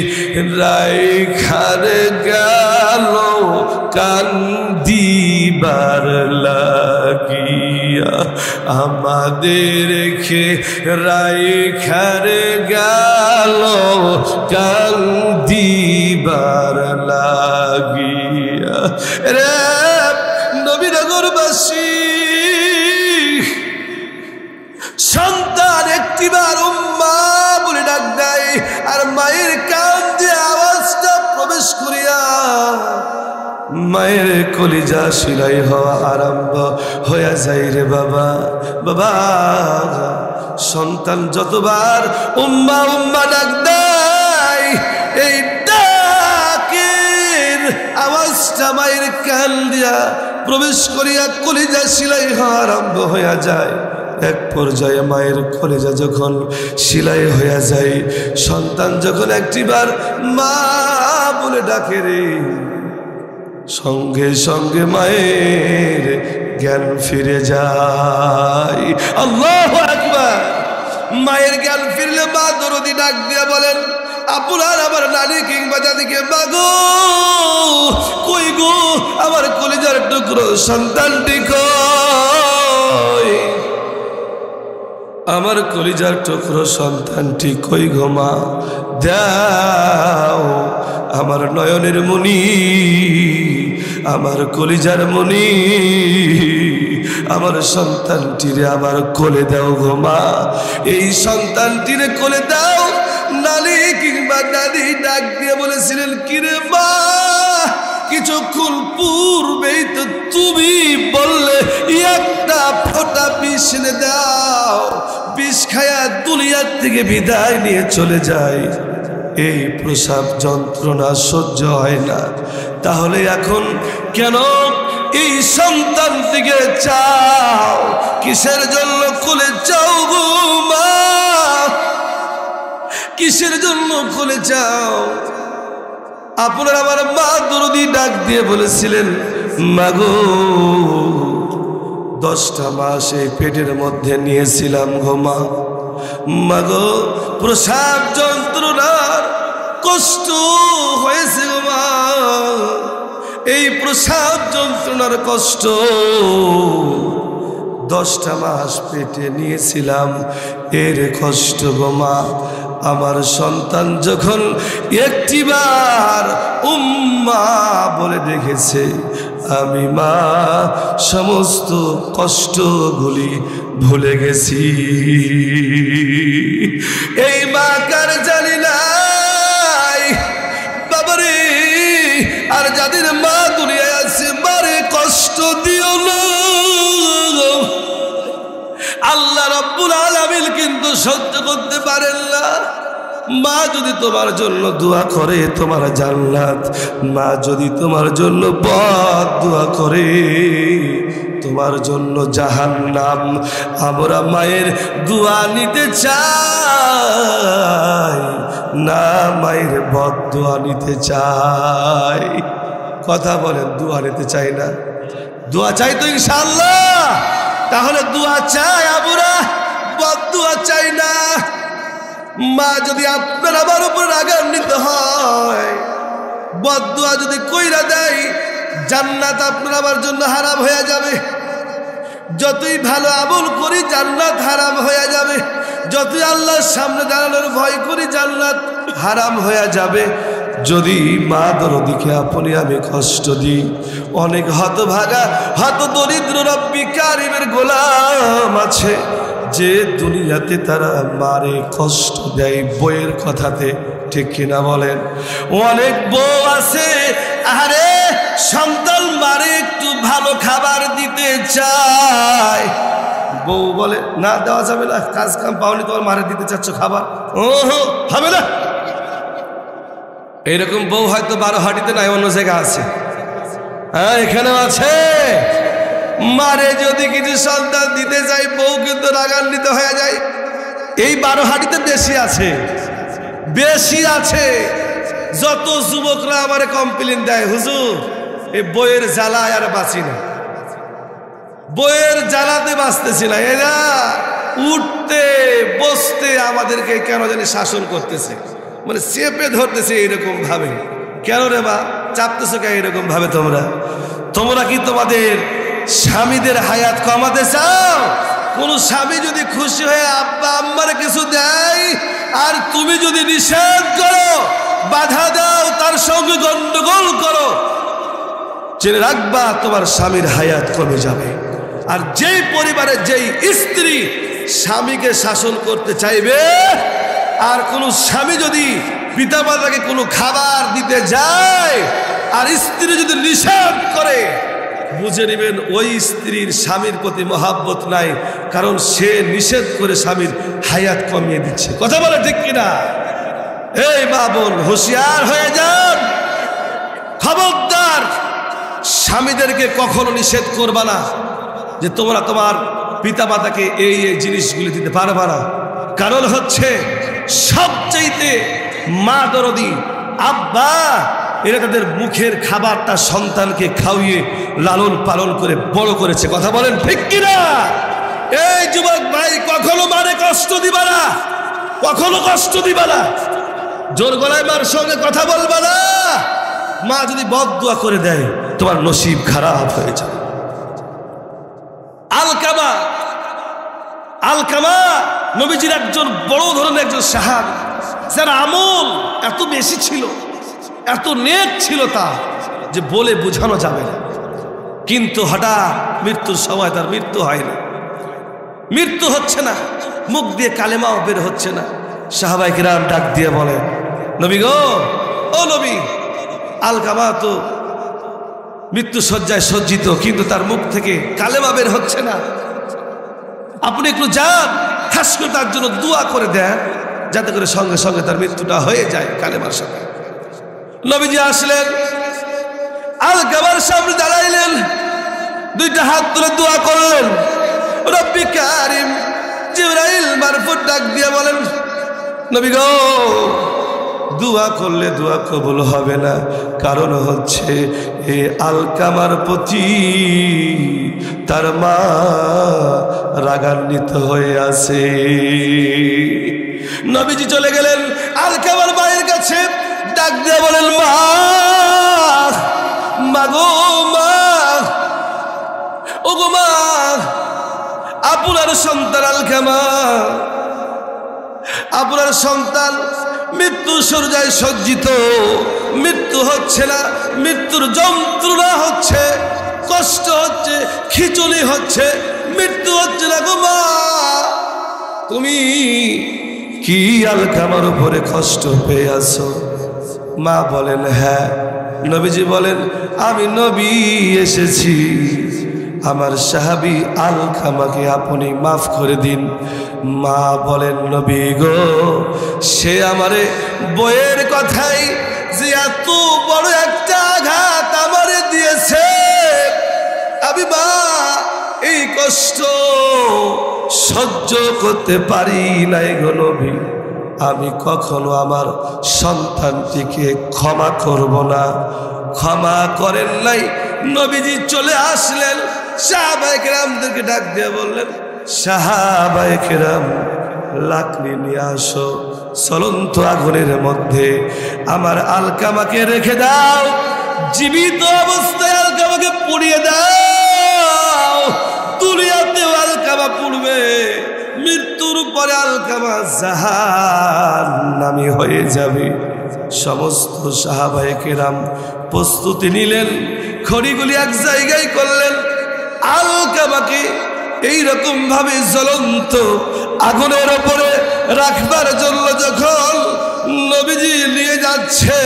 রাইখার গেল কান্দিবার লাগিয়া, আমাদের রেখে রাইখার গেল কান্দিবার লাগিয়া। রে নবীনগরবাসী, সন্তান একটিবার উম্মা বলে ডাক দেয় আর মায়ের কান দিয়ে আওয়াজটা প্রবেশ করিয়া মায়ের কলিজা সেলাই হওয়া আরম্ভ হয়ে যায়। রে বাবা, বাবা, সন্তান যতবার উম্মা উম্মা ডাক দেয় এই ডাকের আওয়াজটা মায়ের কান দিয়া প্রবেশ করিয়া কলিজা সেলাই হওয়া আরম্ভ হয়ে যায়। এক পর্যায়ে মায়ের কলিজা যখন সেলাই হয়ে যায়, সন্তান যখন একটিবার মা বলে ডাকে রে, সঙ্গে সঙ্গে মায়ের জ্ঞান ফিরে যায়। আল্লাহু আকবার। মায়ের জ্ঞান ফিরলে মা দরদি ডাক দিয়ে বলেন, আপনার আমার নানি কিংবা দাদিকে মাগো কই গো, আমার কলিজার টুকরো সন্তানটি কই, আমার কলিজার টুকরো সন্তানটি কই গো মা, দাও আমার নয়নের মণি, আমার কলিজার মণি, আমার সন্তানটিরে আবার কোলে দাও গো মা, এই সন্তানটিরে কোলে দাও। নানি কিংবা দাদি ডাক দিয়ে বলেছিলেন, কিরে মা, কিছুক্ষণ পূর্বেই তো তুমি বললে একটা ফোঁটা বিষ এনে দাও, বিষ খায়া দুনিয়ার থেকে বিদায় নিয়ে চলে যায়, এই প্রসাব যন্ত্রণা সহ্য হয় না, তাহলে এখন কেন এই সন্তানটিকে চাও? কিসের জন্য কোলে চাও গো মা, কিসের জন্য কোলে চাও? আপনার আমার মা দরদি ডাক দিয়ে বলেছিলেন, মাগো 10টা মাস এই পেটের মধ্যে নিয়েছিলাম গো মা, মাগো প্রসাব যন্ত্রণার কষ্ট হয়েছে গো মা, এই প্রসব যন্ত্রণার কষ্ট 10টা মাস পেটে নিয়েছিলাম, এর কষ্ট গো মা। আমার সন্তান যখন একটিবার উম্মা বলে দেখেছে, আমি মা সমস্ত কষ্টগুলি ভুলে গেছি। এই মা কার জানি নাই বাবারে। আর যাদের মা দুনিয়ায় আছে, মারে কষ্ট দিও না। আল্লাহ রাব্বুল আলামিন কিন্তু সহ্য করতে পারেন না। মা যদি তোমার জন্য দোয়া করে তোমার জান্নাত, মা যদি তোমার জন্য বদদোয়া করে তোমার জন্য জাহান্নাম। আমরা মায়ের দোয়া নিতে চাই না, মায়ের বদদোয়া নিতে চাই। কথা বলেন, দোয়া নিতে চাই না? দোয়া চাই তো ইনশাআল্লাহ। তাহলে দোয়া চাই আমরা, বদদোয়া চাই না। মা যদি আপনার আমার উপর রাগান্বিত হয়, বদদোয়া যদি কইরা দেয়, জান্নাত আপনার আমার জন্য হারাম হয়ে যাবে। যতই ভালো আমল করি জান্নাত হারাম হয়ে যাবে। যতই আল্লাহর সামনে দাঁড়ানোর ভয় করি জান্নাত হারাম হয়ে যাবে। যদি মা দরদিকে আপনি আমি কষ্ট দিই। অনেক হতভাগা হত দরিদ্র রব্বি কারিমের গোলাম আছে যে দুনিয়াতে তারা মারে কষ্ট দেয় বইয়ের কথাতে, ঠিক কিনা বলেন? অনেক বউ আছে, আরে সন্তান মারে একটু ভালো খাবার দিতে চায়, বউ বলে না দেওয়া যাবে না, কাজ কাম পাওনি, তোমার মারে দিতে চাচ্ছ খাবার, ও হবে না। এইরকম বউ হয়তো 12 হাটিতে নাই, অন্য জায়গা আছে। হ্যাঁ, এখানেও আছে। মারে যদি কিছু সন্তান দিতে চাই, বউ কিন্তু রাগান্বিত হয়ে যায়। এই 12 হাটিতে বেশি আছে, বেশি আছে। যত যুবকরা আমারে কমপ্লেন দেয়, হুজুর এই বইয়ের জ্বালায় আর বাঁচি না, বইয়ের জ্বালাতে বাঁচতেছি না, এরা উঠতে বসতে আমাদেরকে কেন জানি শাসন করতেছে, মানে চেপে ধরতেছে এরকম ভাবে। কেন রে মা চাপতেছো কেন এরকম ভাবে? তোমরা কি তোমাদের স্বামীদের হায়াত কমাতে চাও? কোন স্বামী যদি খুশি হয়ে আব্বা আম্মার কিছু দেয় আর তুমি যদি নিষেধ করো, বাধা দাও, তার সঙ্গে গন্ডগোল করো, জেনে রাখবা তোমার স্বামীর হায়াত কমে যাবে। আর যেই পরিবারে যেই স্ত্রী স্বামীকে শাসন করতে চাইবে, আর কোন স্বামী যদি পিতামাতাকে কোনো খাবার দিতে যায় আর স্ত্রী যদি নিষেধ করে, বুঝে নেবেন ওই স্ত্রীর স্বামীর প্রতি মহাব্বত নাই, কারণ সে নিষেধ করে স্বামীর হায়াত কমিয়ে দিচ্ছে। কথা বলে ঠিক কিনা? এই মা বোন হুঁশিয়ার হয়ে যান, খবরদার স্বামীদেরকে কখনো নিষেধ করবা না যে তোমরা তোমার পিতামাতাকে এই এই জিনিসগুলি দিতে পারবা না। কারণ হচ্ছে সবচাইতে মা দরদি আব্বা, এরা তাদের মুখের খাবারটা সন্তানকে খাওয়িয়ে লালন পালন করে বড় করেছে। কথা বলেন ঠিক কিনা? এই যুবক ভাই, কখনো মারে কষ্ট দিবা না, কখনো কষ্ট দিবা না, জোর গলায় মার সঙ্গে কথা বলবা না। মা যদি বদদুয়া করে দেয়, তোমার নসিব খারাপ হয়ে যায়। আলকামা নবীজির একজন বড় ধরনের একজন সাহাবী, যার আমল এত বেশি ছিল, এত নেক ছিল তা যে বলে বোঝানো যাবে না। কিন্তু হঠাৎ মৃত্যুর সময় তার মৃত্যু হয়নি, মৃত্যু হচ্ছে না, মুখ দিয়ে কালেমাও বের হচ্ছে না। সাহাবায়ে কিরাম ডাক দিয়ে বলে, নবী গো, ও নবী, আলকামা তো মৃত্যু শয্যায় সজ্জিত, কিন্তু তার মুখ থেকে কালেমা বের হচ্ছে না, আপনি একটু যান, খাস করে তার জন্য দোয়া করে দেন, যাতে করে সঙ্গে সঙ্গে তার মৃত্যুটা হয়ে যায় কালেমার সাথে। নবীজি আসলেন, আলকামার সামনে দাঁড়াইলেন, দুইটা হাত তুলে দোয়া করলেন। রব্বি কারিম জিবরাইল মারফত ডাক দিয়ে বলেন, নবী গো, দোয়া করলে দোয়া কবুল হবে না, কারণ হচ্ছে এই আলকামার প্রতি তার মা রাগান্বিত হয়ে আছে। নবীজি চলে গেলেন আলকামার মায়ের কাছে, ডাক দিয়ে বলেন, মা মাগো মা, ওগো মা, আপনার সন্তান আলকামা, আপনার সন্তান মৃত্যু শয্যায় সজ্জিত, মৃত্যু হচ্ছে না, মৃত্যুর যন্ত্রণা হচ্ছে, কষ্ট হচ্ছে, খিচুড়ি হচ্ছে, মৃত্যু হচ্ছে না গো মা। তুমি কি আলকামার উপরে কষ্ট পেয়ে আছো? মা বলেন হ্যাঁ। নবীজি বলেন আমি নবী এসেছি, আমার সাহাবী আলকামাকে আপনি মাফ করে দিন। মা বলেন নবী গো, সে আমারে বইয়ের কথাই যে এত বড় একটা আঘাত আমারে দিয়েছে, আমি মা এই কষ্ট সহ্য করতে পারি নাই গো নবী। আমি কখনো আমার সন্তানটিকে ক্ষমা করব না। ক্ষমা করেন নাই। নবীজি চলে আসলেন, সাহাবায়ে কেরামদেরকে ডাক দিয়ে বললেন, সাহাবায়ে কেরাম লাকড়ি নিয়ে আসো, চলন্ত আগুনের মধ্যে আমার আলকামাকে রেখে দাও, জীবিত অবস্থায় আলকামাকে পুড়িয়ে দাও। দুনিয়াতেও আলকামা পুড়বে, মৃত্যুর পরে আলকামা জাহান্নামী হয়ে যাবে। সমস্ত সাহাবায়ে কেরাম প্রস্তুতি নিলেন, খড়িগুলি এক জায়গায় করলেন। আলকামাকে এইরকম ভাবে জ্বলন্ত আগুনের ওপরে রাখবার জন্য যখন নবীজি নিয়ে যাচ্ছে,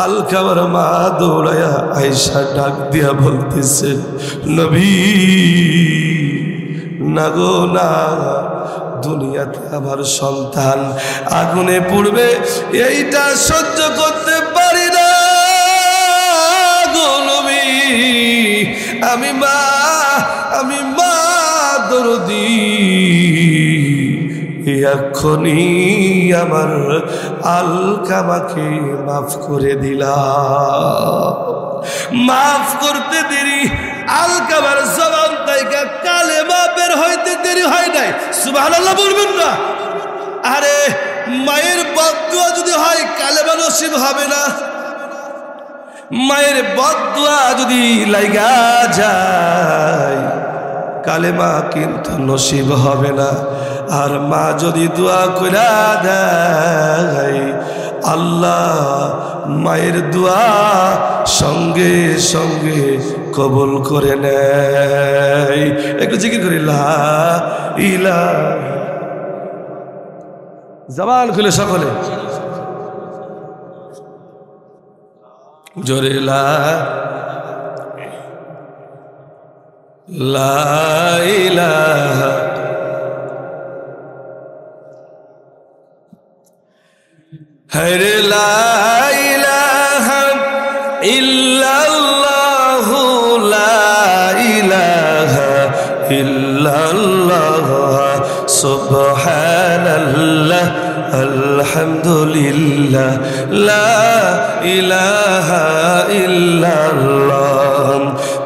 আলকামার মা দৌড়ায়া আয়েশা ডাক দিয়া বলতেছেন, নবী না গো না, দুনিয়াতে আমার সন্তান আগুনে পুড়বে এইটা সহ্য করতে পারি না গো নবী। আমি মা দরদি, এক্ষুনি আমার আলকামাকে মাফ করে দিলাম। মাফ করতে দেরি, আলকামার জবান থেকে কালেমা বের হইতে দেরি হয় নাই। সুবহানাল্লাহ বলবেন না? আরে মায়ের বদদুয়া যদি হয় কালেমা নসিব হবে না। মায়ের বদদুয়া যদি লাগা যায় কালেমা কিন্তু নসিব হবে না। আর মা যদি দোয়া কইরা দেয়, আল্লাহ মায়ের দোয়া সঙ্গে সঙ্গে কবুল করে নেয়। একটু জিকির করি লা ইলাহা, জবান খুলে সকলে জোরে লা ইলাহা হরে লা ইলাহা ইল্লাল্লাহু লা ইলাহা ইল্লাল্লাহ সুবহানাল্লাহ আলহামদুলিল্লাহ লা ইলাহা ইল্লাল্লাহ।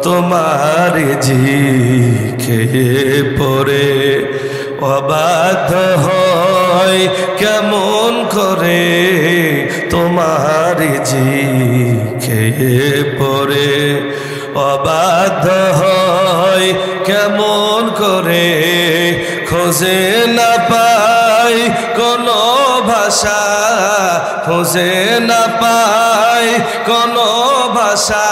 তোমার জিকে পড়ে অবাধ্য হয় কেমন করে, তোমার জিকে পড়ে অবাধ্য হয় কেমন করে, খোঁজে না পাই কোনো ভাষা, খোঁজে না পাই কোনো ভাষা,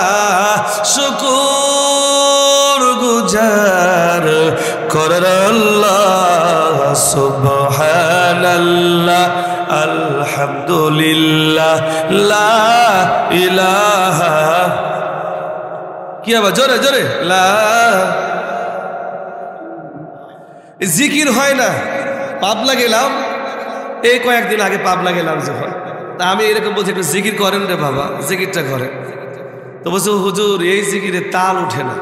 শুকুর গুজার করার আল্লাহ সুবহানাল্লাহ আলহামদুলিল্লাহ লা ইলাহা। কি আবার জোরে জোরে লা। জিকির হয় না। পাবনা গেলাম, এই কয়েকদিন আগে পাবনা গেলাম যখন, তা আমি এরকম বলছি একটু জিকির করেন রে বাবা, জিকিরটা করেন। তো বলছে হুজুর এই জিকিরে তাল উঠে না।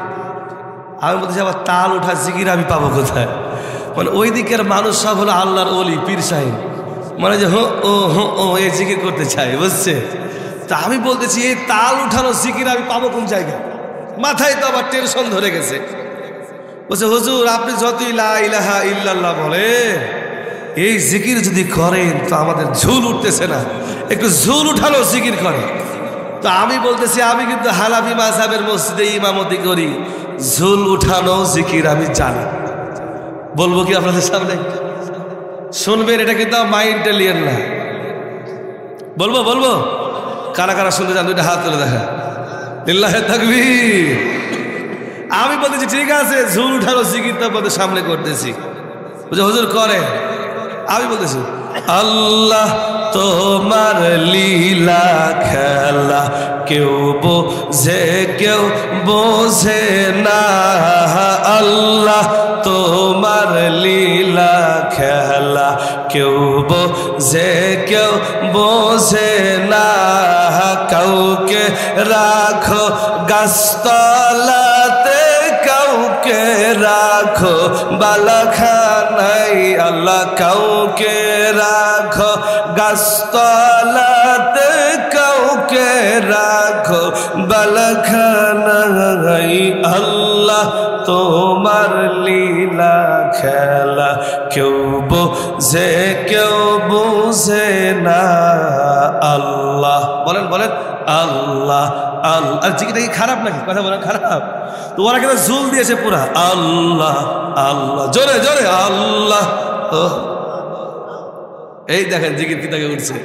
আমি বলতেছি আবার তাল উঠা জিকির আমি পাবো কোথায়? মানে ওই দিকের মানুষ সব হলো আল্লাহর ওলি পীর সাহেব, মানে যে ও এই জিকির করতে চাই, বুঝছে? তা আমি বলতেছি এই তাল উঠানো জিকির আমি পাবো কোন জায়গায়? মাথায় তো আবার টেনশন ধরে গেছে। বলছে হুজুর আপনি যতই লা ইলাহা ইল্লাল্লাহ বলে এই জিকির যদি করেন তো আমাদের ঝুল উঠতেছে না, একটু ঝুল উঠানো জিকির করে। তো আমি বলতেছি আমি কিন্তু হানাফি মাযহাবের মসজিদে ইমামতি করি, ঝুল উঠানো জিকির আমি জানি। বলবো কি আপনাদের সামনে? শুনবেন, এটা কিন্তু মাইন্ডে লিয়েন না। বলবো কারা কারা শুনতে চান দুইটা হাত তুলে দেখা। লিল্লাহে তাকবীর। আমি বলতেছি ঠিক আছে, ঝুল উঠানো জিকির তো আপনাদের সামনে করতেছি, হুজুর করে। আমি বলতেছি আল্লাহ তোমার লীলা খেলা কেউ বোঝে কেউ বোঝে না, আল্লাহ তোমার লীলা খেলা কেউ বোঝে কেউ বোঝে না, কাউকে রাখো গাছতলাতে কাউকে রাখো বালাখানায়, আল্লাহ কাউকে রাখো গাছতলাতে কাউকে রাখো বালাখানায়, আল্লাহ তোমার লীলা খেলা কেউ বোঝে কেউ বোঝে না, আল্লাহ। বলেন আল্লাহ আল্লাহ। আর জিকিরটা কি খারাপ নাকি? কথা বলেন খারাপ? তো ওরা কিন্তু জুল দিয়েছে পুরা আল্লাহ আল্লাহ, জোরে জোরে আল্লাহ। এই দেখেন জিকির কি তাকে উঠছে।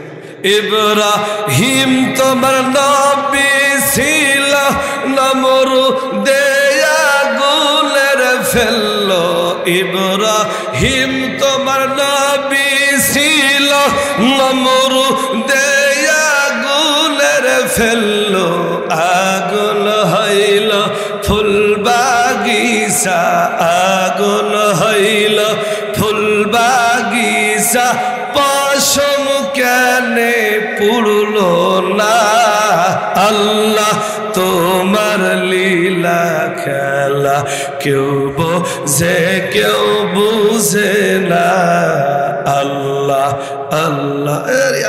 ইব্রাহিম তোমার নবী ছিল, নমরুদে আগুনের ফেললো, ইব্রাহিম তোমার নবী ছিল, নমরুদে আগুনের ফেললো, আগুন হইল ফুল বাগিচা, আগুন হইল ফুল বাগিচা, পশম কেনে পুড়লো না, আল্লাহ তোমার লীলা খেলা কেউ বোঝে কেউ বুঝে না, আল্লাহ আল্লাহ।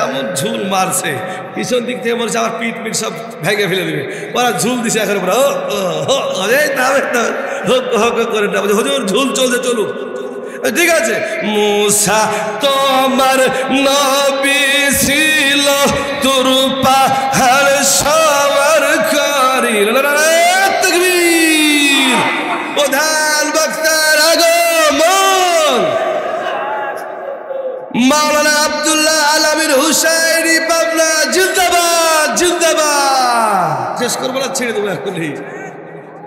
এমন ঝুল মারছে পিছন দিক থেকে মনে হচ্ছে আমার পিঠ সব ভেঙে ফেলে দিবে, ওরা ঝুল দিছে এখন করে হুজুর ঝুল চলছে চলুক, ঠিক আছে। মুসা তোমার নবী ছিল, তোর পাহাড় সওয়ার করিল, তাকবীর। প্রধান বক্তার আগমন মাওলানা আব্দুল্লাহ আলামির হুসাইনি পাবনা, জিন্দাবাদ জিন্দাবাদ। শেষ করবো না, ছেড়ে দেবো এখনই।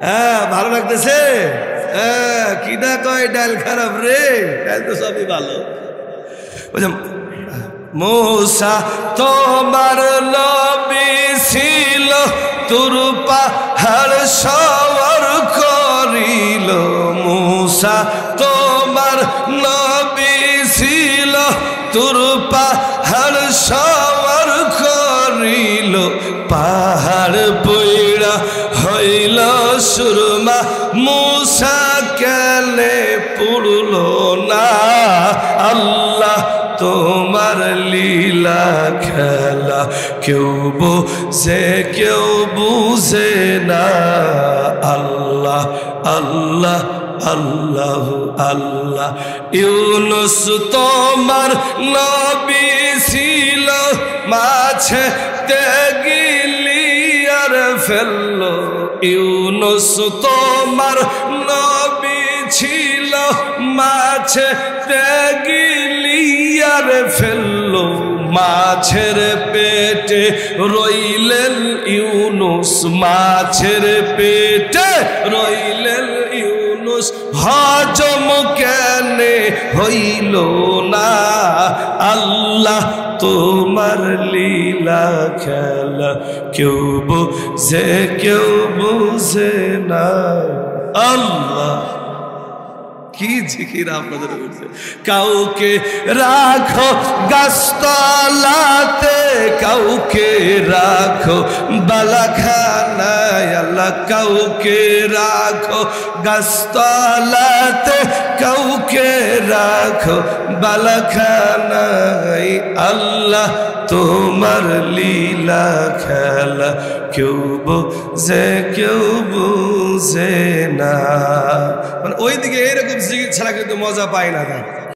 হ্যাঁ, ভালো লাগতেছে? হ্যাঁ, কি না কয় ডাল খারাপ রে, ডাল তো সবই ভালো। মুসা তোমার নবী ছিল, তোর পাহাড় সওয়ার করিল, মুসা তোমার নবী ছিল, তোর পাহাড় সওয়ার করিল, পাহাড় পইড়া হইল সুরমা, মুসা কেনে পুড়লো না, আল্লাহ তোমার লীলা খেলা কেউ বোঝে কেউ বুঝে না, আল্লাহ আল্লাহ আল্লাহ আল্লাহ। ইউনুস তোমার নবী ছিল, মাছে গিলি আর ফেললো, ইউনুস তোমার নবী ছিল, মাছে গিলি আর ফেললো, মাছের পেটে রইলেন ইউনুস, মাছের পেটে রইলেন ইউনুস, হজম কেনে হইল না, আল্লাহ তোমার লীলা খেলা কেউ বুঝে কেউ বুঝে না, আল্লাহ। কি জিকির আপনাদের বলছে। কাউকে রাখো গাছতলাতে কাউকে রাখো বালাখানায়, আল্লাহ কাউকে রাখো গাছতলাতে কাউকে রাখো বালাখানায়, আল্লাহ তোমার লীলা খেলা কেউ বুঝে কেউ বুঝে না। মানে ওইদিকে এরকম জিকির ছাড়া কিন্তু মজা পায় না।